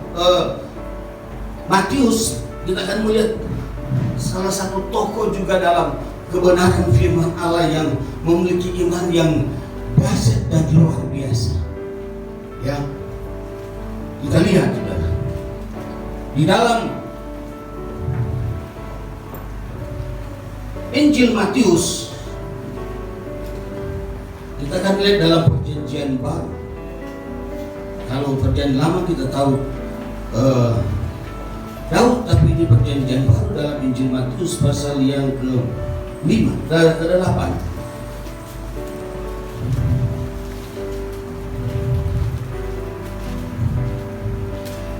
Speaker 4: Matius kita akan melihat salah satu tokoh juga dalam kebenaran firman Allah yang memiliki iman yang dahsyat dan luar biasa. Ya, kita lihat, saudara, di dalam Injil Matius, kita akan lihat dalam perjanjian baru. Kalau perjanjian lama kita tahu Daud, tapi di perjanjian baru dalam Injil Matius pasal yang ke-5, ke-8.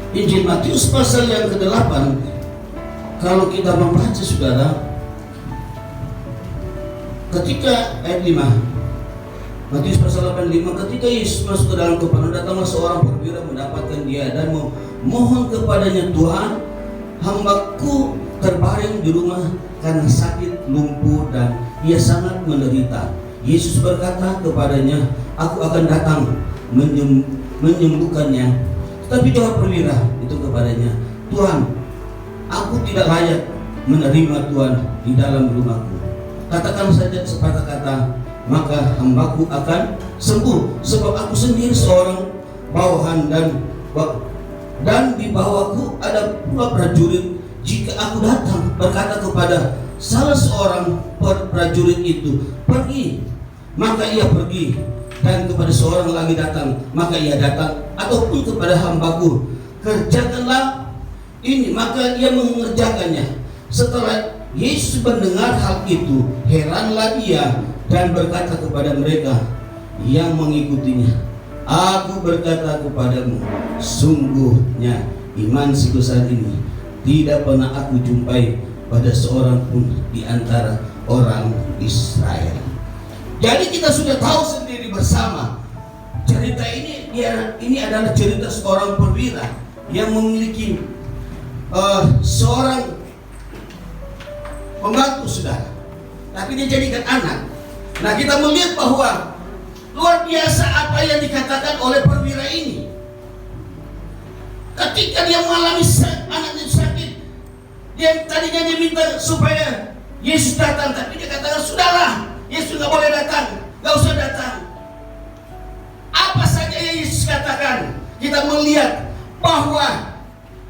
Speaker 4: Injil Matius pasal yang ke-8, kalau kita membaca, saudara, ketika ayat 5, Matius pasal 8:5, ketika Yesus masuk ke dalam kepanan, datanglah seorang perwira mendapatkan Dia dan memohon kepadanya, Tuhan, hambaku terbaring di rumah karena sakit, lumpuh, dan ia sangat menderita. Yesus berkata kepadanya, aku akan datang menyembuhkannya. Tapi jawab perwira itu kepadanya, Tuhan, aku tidak layak menerima Tuhan di dalam rumahku. Katakan saja sepatah kata, maka hambaku akan sembuh. Sebab aku sendiri seorang bawahan dan di bawahku ada pula prajurit. Jika aku datang berkata kepada salah seorang prajurit itu, pergi, maka ia pergi. Dan kepada seorang lagi datang, maka ia datang. Ataupun kepada hambaku, kerjakanlah ini, maka ia mengerjakannya. Setelah Yesus mendengar hal itu, heranlah Ia dan berkata kepada mereka yang mengikutinya, aku berkata kepadamu, sungguhnya iman sebesar ini tidak pernah aku jumpai pada seorang pun di antara orang Israel. Jadi kita sudah tahu sendiri bersama, cerita ini adalah cerita seorang perwira yang memiliki seorang pembantu, saudara, tapi dia jadikan anak. Nah, kita melihat bahwa luar biasa apa yang dikatakan oleh perwira ini. Ketika dia mengalami anaknya sakit, dia tadinya diminta supaya Yesus datang, tapi dia katakan sudahlah, Yesus nggak boleh datang, nggak usah datang. Apa saja yang Yesus katakan, kita melihat bahwa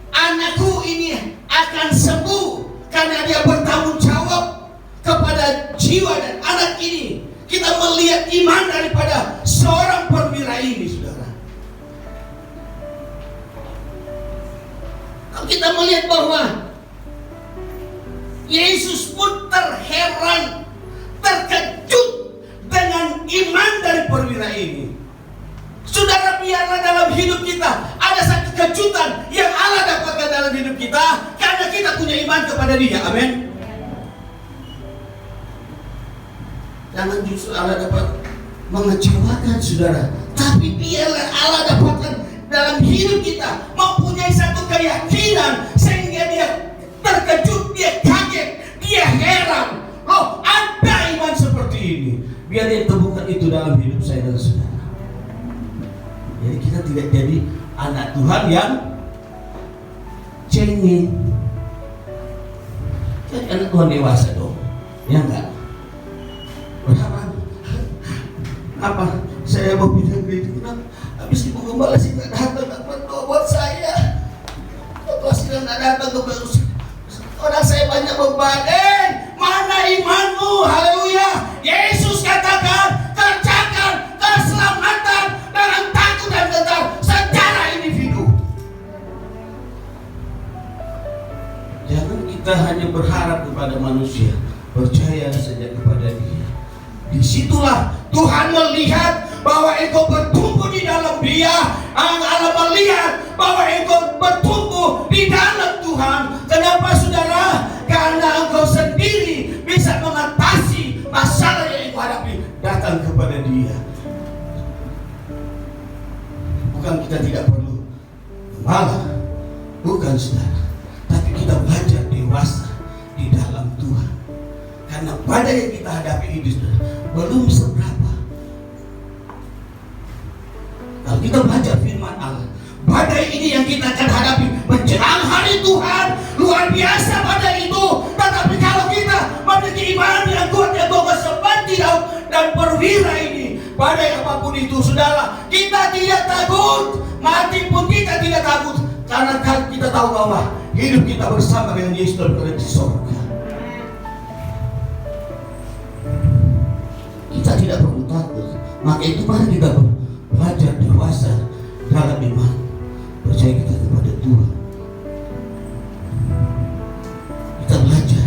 Speaker 4: anakku ini akan sembuh karena dia bertanggung jawab kepada jiwa dan anak ini. Kita melihat iman daripada seorang perwira ini, saudara. Kita melihat bahwa Yesus pun terheran, terkejut dengan iman dari perwira ini. Saudara, biarlah dalam hidup kita ada satu kejutan yang Allah dapatkan dalam hidup kita karena kita punya iman kepada Dia. Amin. Jangan justru Allah dapat mengecewakan saudara, tapi biarlah Allah dapatkan dalam hidup kita mempunyai satu keyakinan sehingga dia terkejut, dia kaget, dia heran. Loh, ada iman seperti ini. Biar dia temukan itu dalam hidup saya dan saudara. Jadi kita tidak jadi anak Tuhan yang cengeng. Jadi anak Tuhan dewasa dong, ya enggak? Berharap apa? Saya mau pindah gereja, kenapa? Habis ibu gembala sih nggak datang, nggak berdoa buat saya. Pasti nggak datang ke berusaha. Orang saya banyak beban. Mana imanmu? Haleluya! Yesus katakan, kerjakan keselamatan dalam takut dan gentar secara individu. Jangan kita hanya berharap kepada manusia, percaya saja kepada Dia. Disitulah Tuhan melihat bahwa engkau bertumbuh di dalam Dia. Allah melihat bahwa engkau bertumbuh di dalam Tuhan. Kenapa saudara? Karena engkau sendiri bisa mengatasi masalah yang engkau hadapi. Datang kepada Dia. Bukan kita tidak perlu malah, bukan saudara, tapi kita belajar dewasa di dalam Tuhan. Karena badai yang kita hadapi ini saudara belum seberapa. Kalau kita belajar firman Allah, badai ini yang kita akan hadapi menjelang hari Tuhan, luar biasa badai itu. Tetapi kalau kita memiliki iman yang kuat, yang kokoh seperti Daud dan perwira ini, badai apapun itu saudara, kita tidak takut. Mati pun kita tidak takut, karena kita tahu bahwa hidup kita bersama dengan Yesus berada di surga. Kita tidak perlu takut. Maka itu mari kita belajar dewasa dalam iman, percaya kita kepada Tuhan. Kita belajar.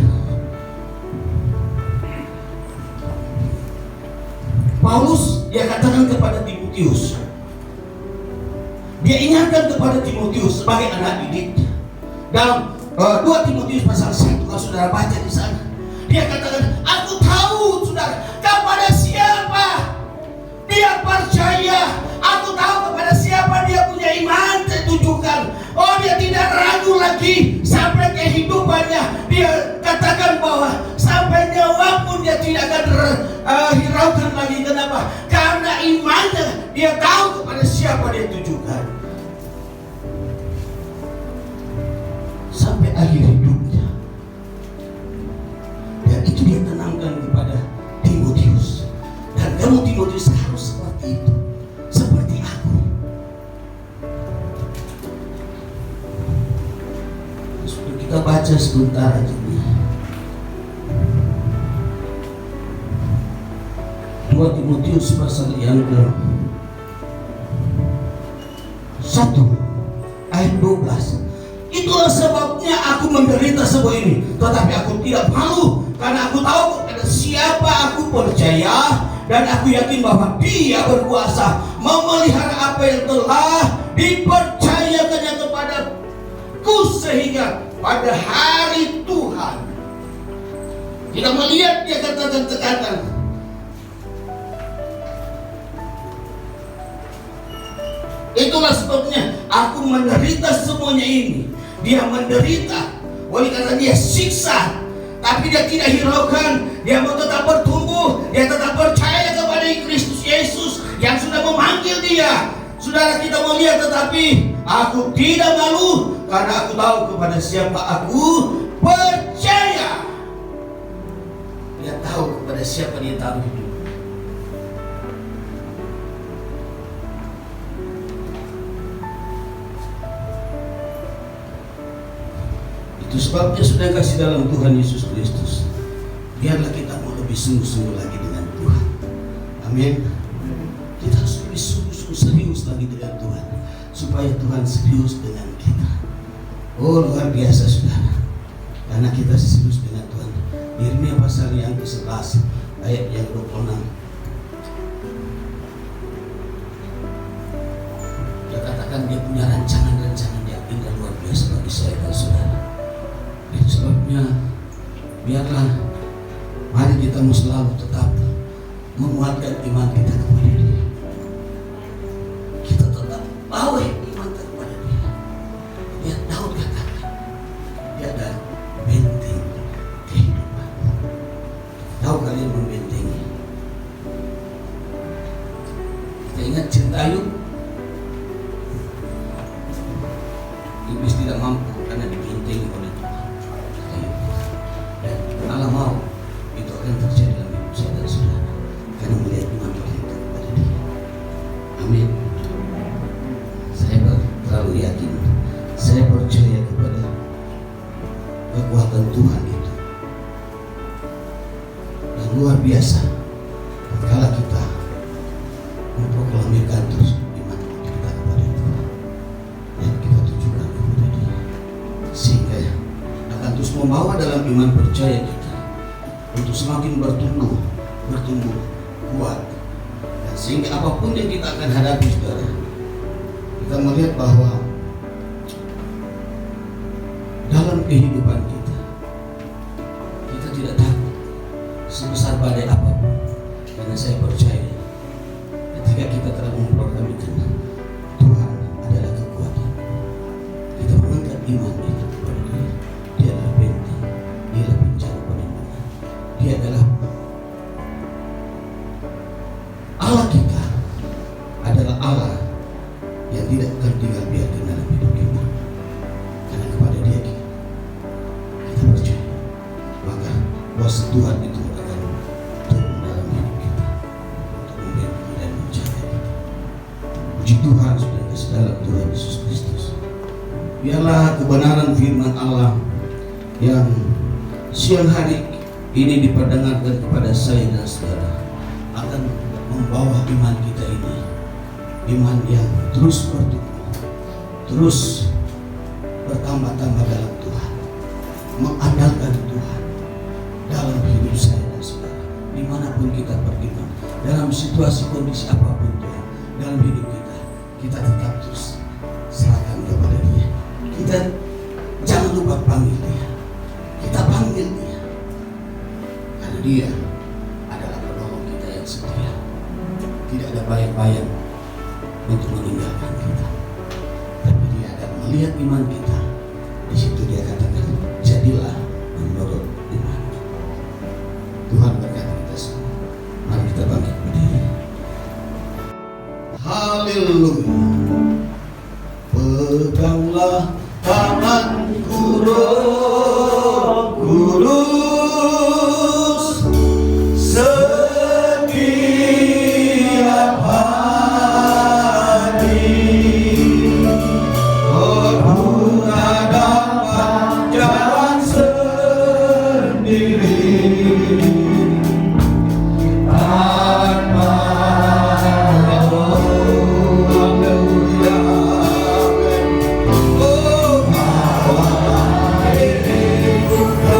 Speaker 4: Paulus dia katakan kepada Timotius, dia ingatkan kepada Timotius sebagai anak didik dalam 2 Timotius pasal 1. Kalau saudara baca di sana, dia katakan, aku tahu saudara kepada siapa dia percaya, aku tahu kepada siapa dia punya iman tertujukan. Oh, dia tidak ragu lagi sampai kehidupannya. Dia katakan bahwa sampai nyawa pun dia tidak akan hiraukan lagi. Kenapa? Karena imannya, dia tahu kepada siapa dia tujukan sampai akhir hidupnya. Dan itu dia tanamkan kepada Timotius. Dan kamu Timotius harus seperti itu, seperti aku. Sudah kita baca sebentar aja. 2 Timotius pasal yang ke-1 ayat 12. Itulah sebabnya aku menderita semua ini, tetapi aku tidak malu, karena aku tahu kepada siapa aku percaya, dan aku yakin bahwa Dia berkuasa memelihara apa yang telah dipercayakannya kepadaku sehingga pada hari Tuhan. Kita melihat dia katakan, itulah sebabnya aku menderita semuanya ini. Dia menderita oleh karena dia siksa tapi dia tidak hiraukan. Dia mau tetap bertumbuh, dia tetap percaya kepada Kristus Yesus yang sudah memanggil dia. Saudara, kita mau lihat, tetapi aku tidak malu karena aku tahu kepada siapa aku percaya. Dia tahu kepada siapa dia taruh hidup. Itu sebabnya sudah kasih dalam Tuhan Yesus Kristus, biarlah kita mau lebih sungguh-sungguh lagi dengan Tuhan. Amin. Kita harus lebih sungguh-sungguh serius lagi dengan Tuhan, supaya Tuhan serius dengan kita. Oh, luar biasa saudara, karena kita serius dengan Tuhan. Yeremia pasal yang ke-11 ayat yang 26. Dia katakan dia punya rancangan-rancangan yang indah luar biasa bagi saya dan saudara. Itu sebabnya biarlah mari kita selalu tetap menguatkan iman kita kepada Dia. Kita tetap bawa iman kita kepada Dia. Dia Daud katakan, dia ada benteng kehidupan. Tahu kalian membentengi? Kita ingat cerita Ayub. Iblis tidak mampu karena dibentengi oleh Tuhan. Dan Allah mau itu akan terjadi dalam hidup saya dan saudara, karena melihat iman kita kepada Dia. Amin. Saya terlalu yakin, saya percaya kepada kekuatan Tuhan itu, dan luar biasa tatkala kita memproklamirkan terus iman kita kepada Tuhan dan kita tujukan kepada Dia, sehingga akan terus membawa dalam iman percaya kita untuk semakin bertumbuh kuat, dan sehingga apapun yang kita akan hadapi saudara, kita melihat bahwa dalam kehidupan kita tidak takut sebesar badai apapun, karena saya percaya ketika kita telah memproklamirkan Tuhan adalah kekuatan, kita mengangkat iman itu kepada Dia. Dia adalah benteng, Dia adalah penjara perlindungan, Dia adalah Allah. Kita adalah Allah yang tidak akan tinggal biarkan dalam hidup kita, karena kepada Dia kita percaya, maka kuasa Tuhan itu akan turun dalam hidup kita untuk membentengi dan menjaga kita. Puji Tuhan, sudah kasih dalam Tuhan Yesus Kristus. Biarlah kebenaran firman Allah yang siang hari ini diperdengarkan kepada saya dan saudara akan membawa iman kita ini, iman yang terus bertumbuh, terus bertambah-tambah dalam Tuhan, mengandalkan Tuhan dalam hidup saya dan saudara, dimanapun kita pergi, dalam situasi kondisi apapun Tuhan, dalam hidup kita tetap terus serahkan kepada Dia. Kita jangan lupa panggil Dia, kita panggil Dia, karena Dia adalah penolong kita yang setia. Tidak ada bayang-bayang untuk meninggalkan kita, tapi Dia akan melihat iman kita. Di situ Dia katakan, jadilah menurut iman. Tuhan berkati kita semua. Mari kita bangkit berdiri. Haleluya. Peganglah tanganku, Roh Kudus, setiap hari. Aku tak dapat jalan sendiri tanpa Oh, bawa diriku ke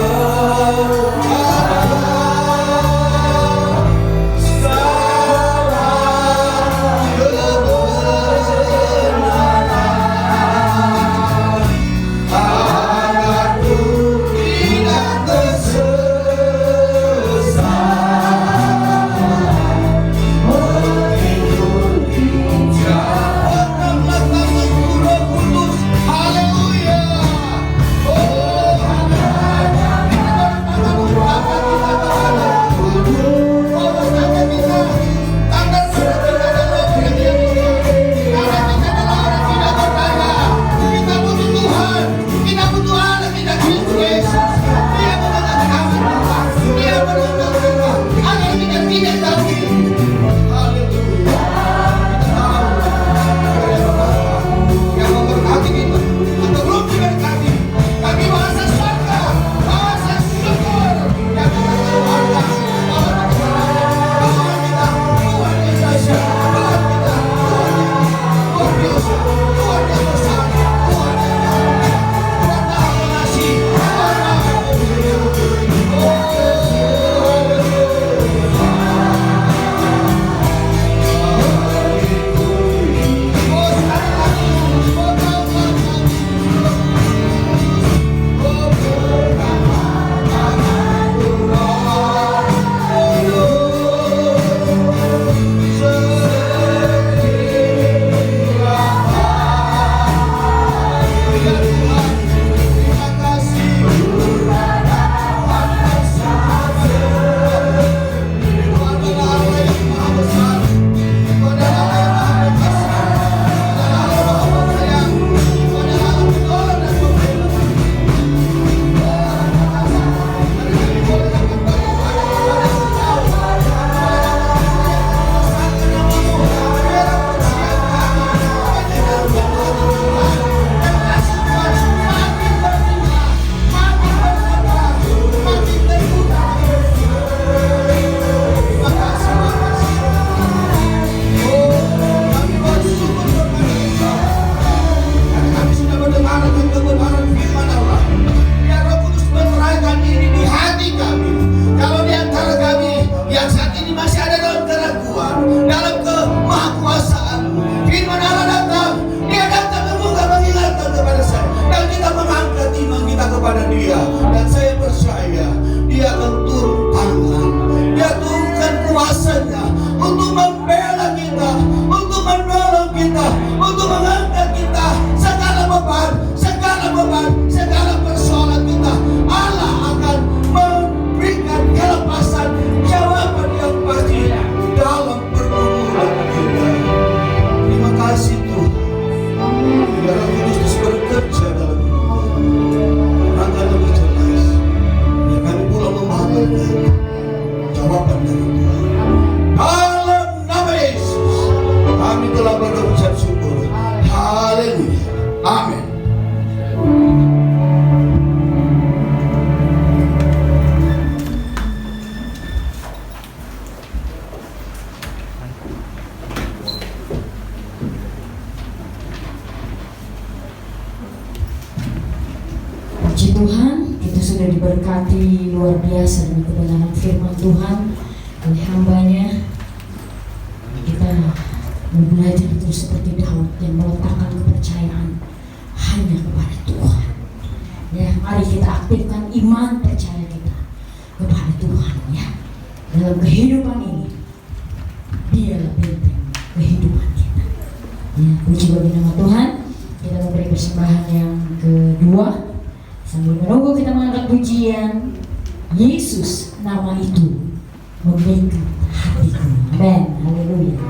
Speaker 3: Amin.
Speaker 1: Puji Tuhan, kita sudah diberkati luar biasa dengan kebenaran firman Tuhan oleh hambanya. Kita mau belajar terus seperti Daud yang meletakkan kepercayaan hanya kepada Tuhan. Ya, mari kita aktifkan iman percaya kita kepada Tuhan ya. Dalam kehidupan ini, Dialah benteng kehidupan kita. Ya, puji bagi nama Tuhan. Kita memberi persembahan yang kedua. Sambil menunggu kita mengangkat pujian, Yesus nama itu memikat hatiku. Amin. Haleluya.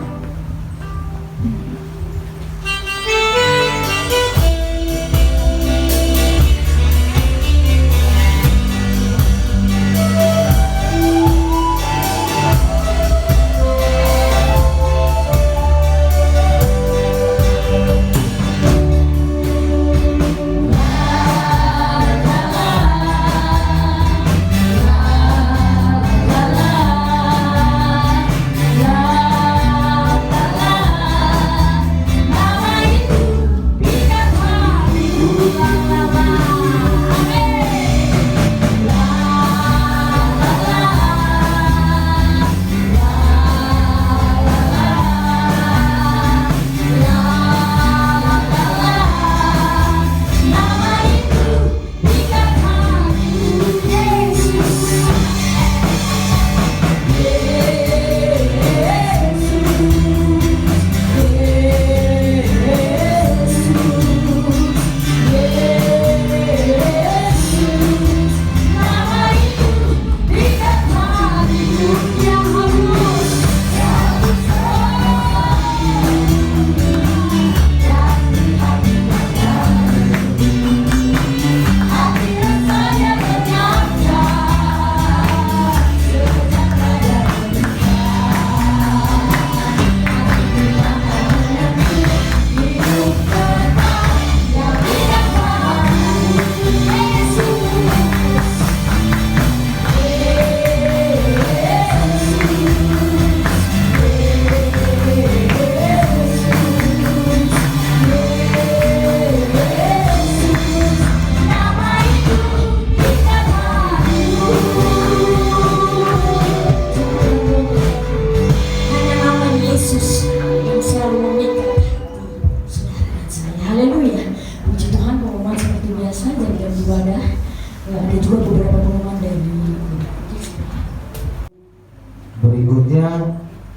Speaker 5: Berikutnya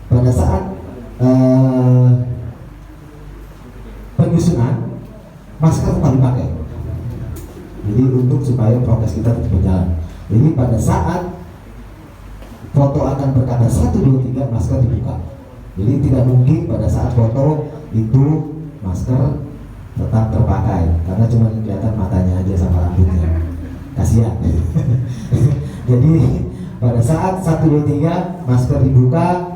Speaker 5: pada saat penyusunan masker tetap dipakai. Jadi untuk supaya prokes kita tetap berjalan. Jadi pada saat foto akan berkata 1, 2, 3 masker dibuka. Jadi tidak mungkin pada saat foto itu masker tetap terpakai karena cuma kelihatan matanya aja sama rambutnya. Kasihan. Jadi pada saat 1, 2, 3 masker dibuka,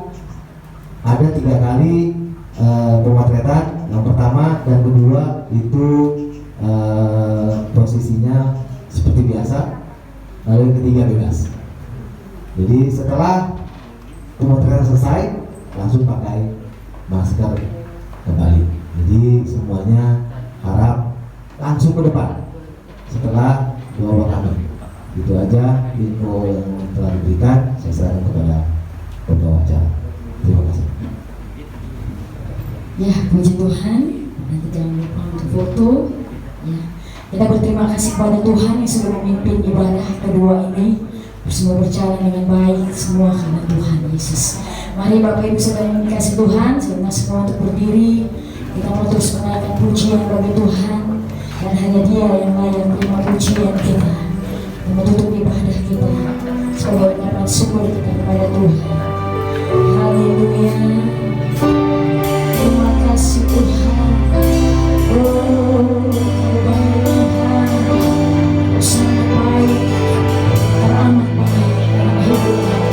Speaker 5: ada 3 kali pemotretan. Yang pertama dan kedua itu posisinya seperti biasa, lalu yang ketiga bebas. Jadi setelah pemotretan selesai, langsung pakai masker kembali. Jadi semuanya harap langsung ke depan setelah doa kami. Itu aja info yang telah diberikan. Saya serahkan kepada pembawa acara. Terima kasih.
Speaker 1: Ya, puji Tuhan. Nanti jangan lupa untuk foto. Ya, kita berterima kasih kepada Tuhan yang sudah memimpin ibadah kedua ini. Semua berjalan dengan baik, semua karena Tuhan Yesus. Mari Bapak Ibu Saudara yang dikasih Tuhan, sebenarnya semua untuk berdiri. Kita mau terus menaikkan pujian bagi Tuhan, dan hanya Dia yang layak menerima pujian kita. Menutup ibadah kita sebagai ungkapan syukur kita kepada Tuhan. Haleluya. Terima kasih Tuhan. Oh, baik Tuhan, sangat baik, teramat baik dalam hidup kami.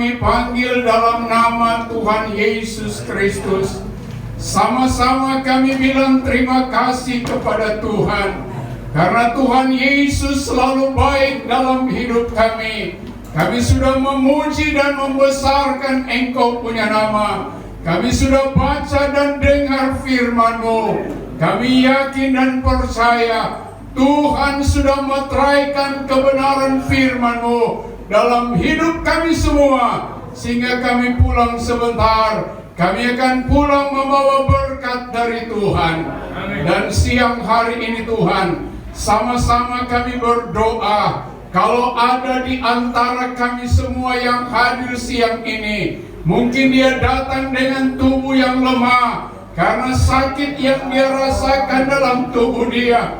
Speaker 6: kami panggil dalam nama Tuhan Yesus Kristus. Sama-sama kami bilang terima kasih kepada Tuhan, karena Tuhan Yesus selalu baik dalam hidup kami. Kami sudah memuji dan membesarkan Engkau punya nama. Kami sudah baca dan dengar firman-Mu. Kami yakin dan percaya Tuhan sudah meteraikan kebenaran firman-Mu dalam hidup kami semua, sehingga kami pulang sebentar. Kami akan pulang membawa berkat dari Tuhan. Dan siang hari ini Tuhan, sama-sama kami berdoa, kalau ada di antara kami semua yang hadir siang ini, mungkin dia datang dengan tubuh yang lemah karena sakit yang dia rasakan dalam tubuh dia.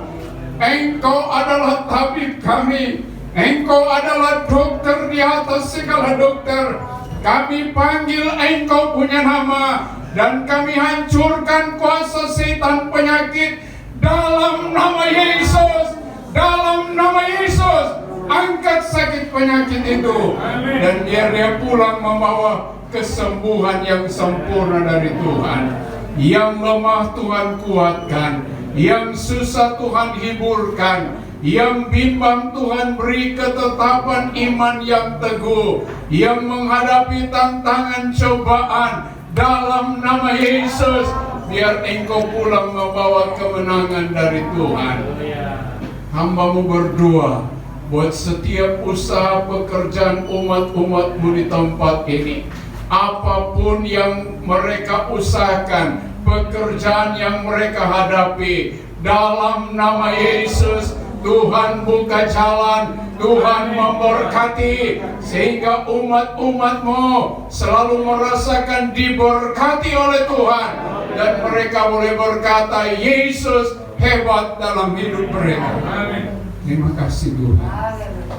Speaker 6: Engkau adalah tabib kami. Engkau adalah dokter di atas segala dokter. Kami panggil Engkau punya nama, dan kami hancurkan kuasa setan penyakit dalam nama Yesus. Dalam nama Yesus, angkat sakit penyakit itu, dan biar dia pulang membawa kesembuhan yang sempurna dari Tuhan. Yang lemah Tuhan kuatkan, yang susah Tuhan hiburkan, yang bimbang Tuhan beri ketetapan iman yang teguh, yang menghadapi tantangan cobaan dalam nama Yesus. Biar engkau pulang membawa kemenangan dari Tuhan. Hamba-Mu berdoa buat setiap usaha pekerjaan umat-umat-Mu di tempat ini. Apapun yang mereka usahakan, pekerjaan yang mereka hadapi, dalam nama Yesus, Tuhan buka jalan, Tuhan memberkati, sehingga umat-umat-Mu selalu merasakan diberkati oleh Tuhan, dan mereka boleh berkata, Yesus hebat dalam hidup mereka. Terima kasih Tuhan.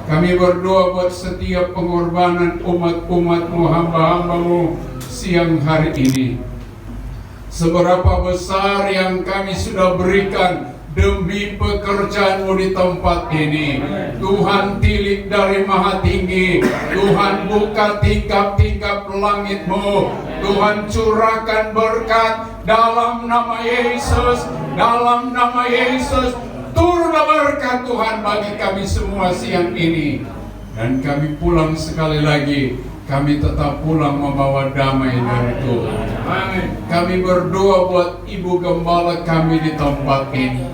Speaker 6: Kami berdoa buat setiap pengorbanan umat-umat-Mu, hamba-hamba-Mu siang hari ini. Seberapa besar yang kami sudah berikan demi pekerjaan-Mu di tempat ini. Tuhan tilik dari maha tinggi, Tuhan buka tingkap-tingkap langit-Mu, Tuhan curahkan berkat dalam nama Yesus, dalam nama Yesus. Turunlah berkat Tuhan bagi kami semua siang ini. Dan kami pulang sekali lagi, kami tetap pulang membawa damai dari Tuhan. Kami berdoa buat Ibu Gembala kami di tempat ini.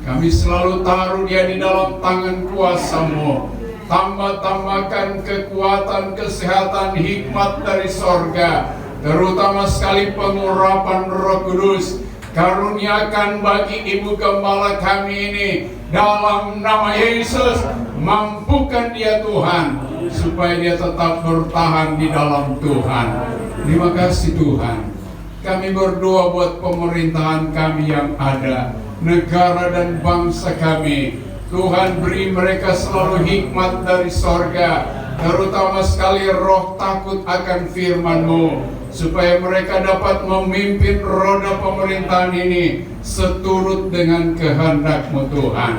Speaker 6: Kami selalu taruh dia di dalam tangan kuasa-Mu. Tambah-tambahkan kekuatan, kesehatan, hikmat dari sorga, terutama sekali pengurapan Roh Kudus. Karuniakan bagi Ibu Gembala kami ini dalam nama Yesus. Mampukan dia Tuhan, supaya dia tetap bertahan di dalam Tuhan. Terima kasih Tuhan. Kami berdoa buat pemerintahan kami yang ada, negara dan bangsa kami. Tuhan beri mereka selalu hikmat dari sorga, terutama sekali roh takut akan firman-Mu, supaya mereka dapat memimpin roda pemerintahan ini seturut dengan kehendak-Mu Tuhan.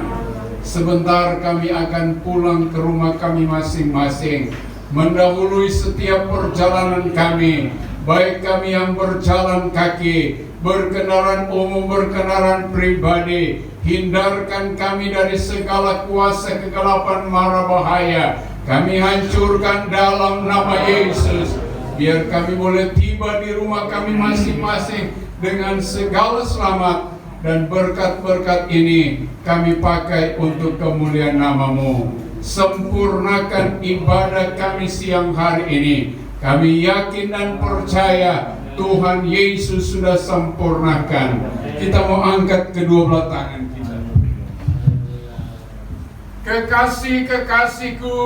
Speaker 6: Sebentar kami akan pulang ke rumah kami masing-masing, mendahului setiap perjalanan kami, baik kami yang berjalan kaki, berkendaraan umum, berkendaraan pribadi. Hindarkan kami dari segala kuasa kegelapan mara bahaya. Kami hancurkan dalam nama Yesus. Biar kami boleh tiba di rumah kami masing-masing dengan segala selamat, dan berkat-berkat ini kami pakai untuk kemuliaan nama-Mu. Sempurnakan ibadah kami siang hari ini. Kami yakin dan percaya Tuhan Yesus sudah sempurnakan. Kita mau angkat kedua belah tangan kita. Kekasih-kekasihku,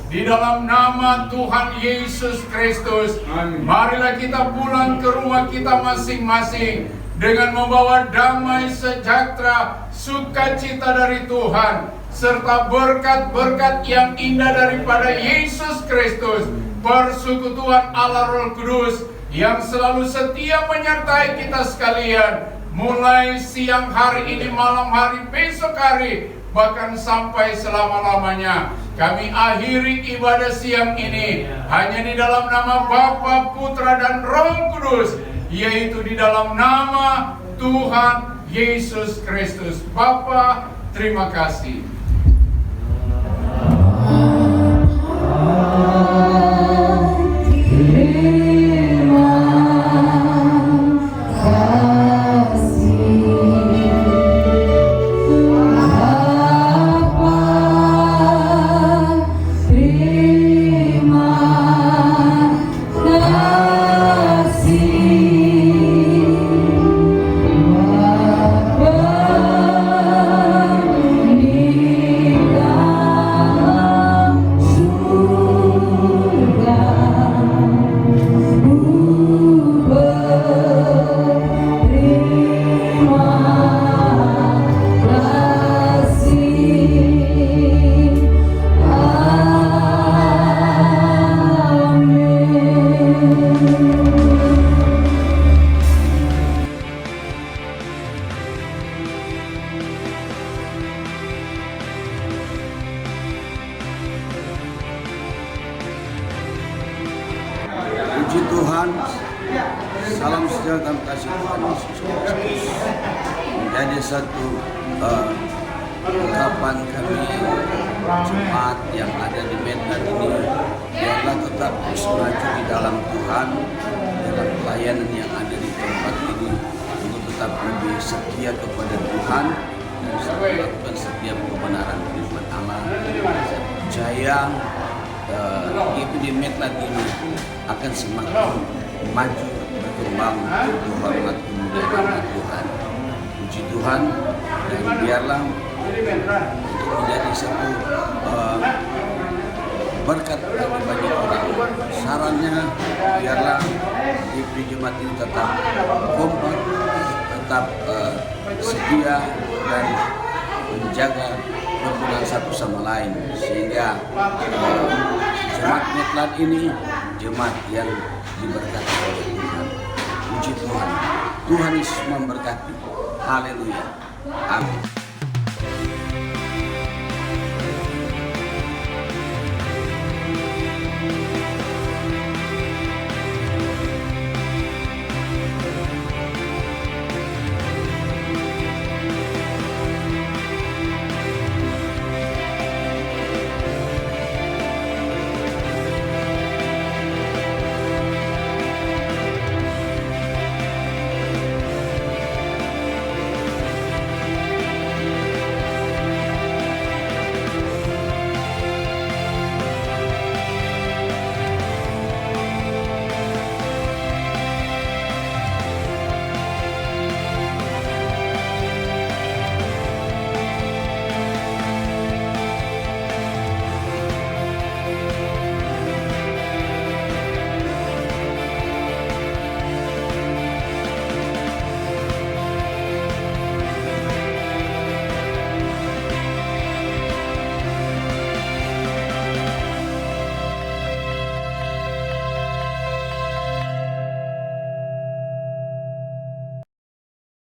Speaker 6: di dalam nama Tuhan Yesus Kristus, marilah kita pulang ke rumah kita masing-masing dengan membawa damai sejahtera, sukacita dari Tuhan, serta berkat-berkat yang indah daripada Yesus Kristus, persekutuan Allah Roh Kudus yang selalu setia menyertai kita sekalian, mulai siang hari ini, malam hari, besok hari, bahkan sampai selama-lamanya. Kami akhiri ibadah siang ini hanya di dalam nama Bapa, Putra, dan Roh Kudus, yaitu di dalam nama Tuhan Yesus Kristus. Bapa, terima kasih.
Speaker 7: Puji Tuhan, salam sejahtera dan kasih Tuhan Yesus Kristus menjadi satu ungkapan kami jemaat yang ada di Medan ini. Biarlah tetap terus maju di dalam Tuhan, dalam pelayanan yang ada di tempat ini untuk tetap lebih setia kepada Tuhan dan melakukan setiap kebenaran firman Allah. Saya percaya di Medland ini akan semakin maju, berkembang untuk hormat kemuliaan Tuhan. Puji Tuhan, dan biarlah untuk menjadi satu berkat bagi banyak orang. Sarannya biarlah di jemaat ini tetap kompak, tetap setia dan menjaga hubungan satu sama lain, sehingga jemaat Medland ini jemaat yang diberkati oleh Tuhan. Puji Tuhan, Tuhan Yesus memberkati. Haleluya. Amin.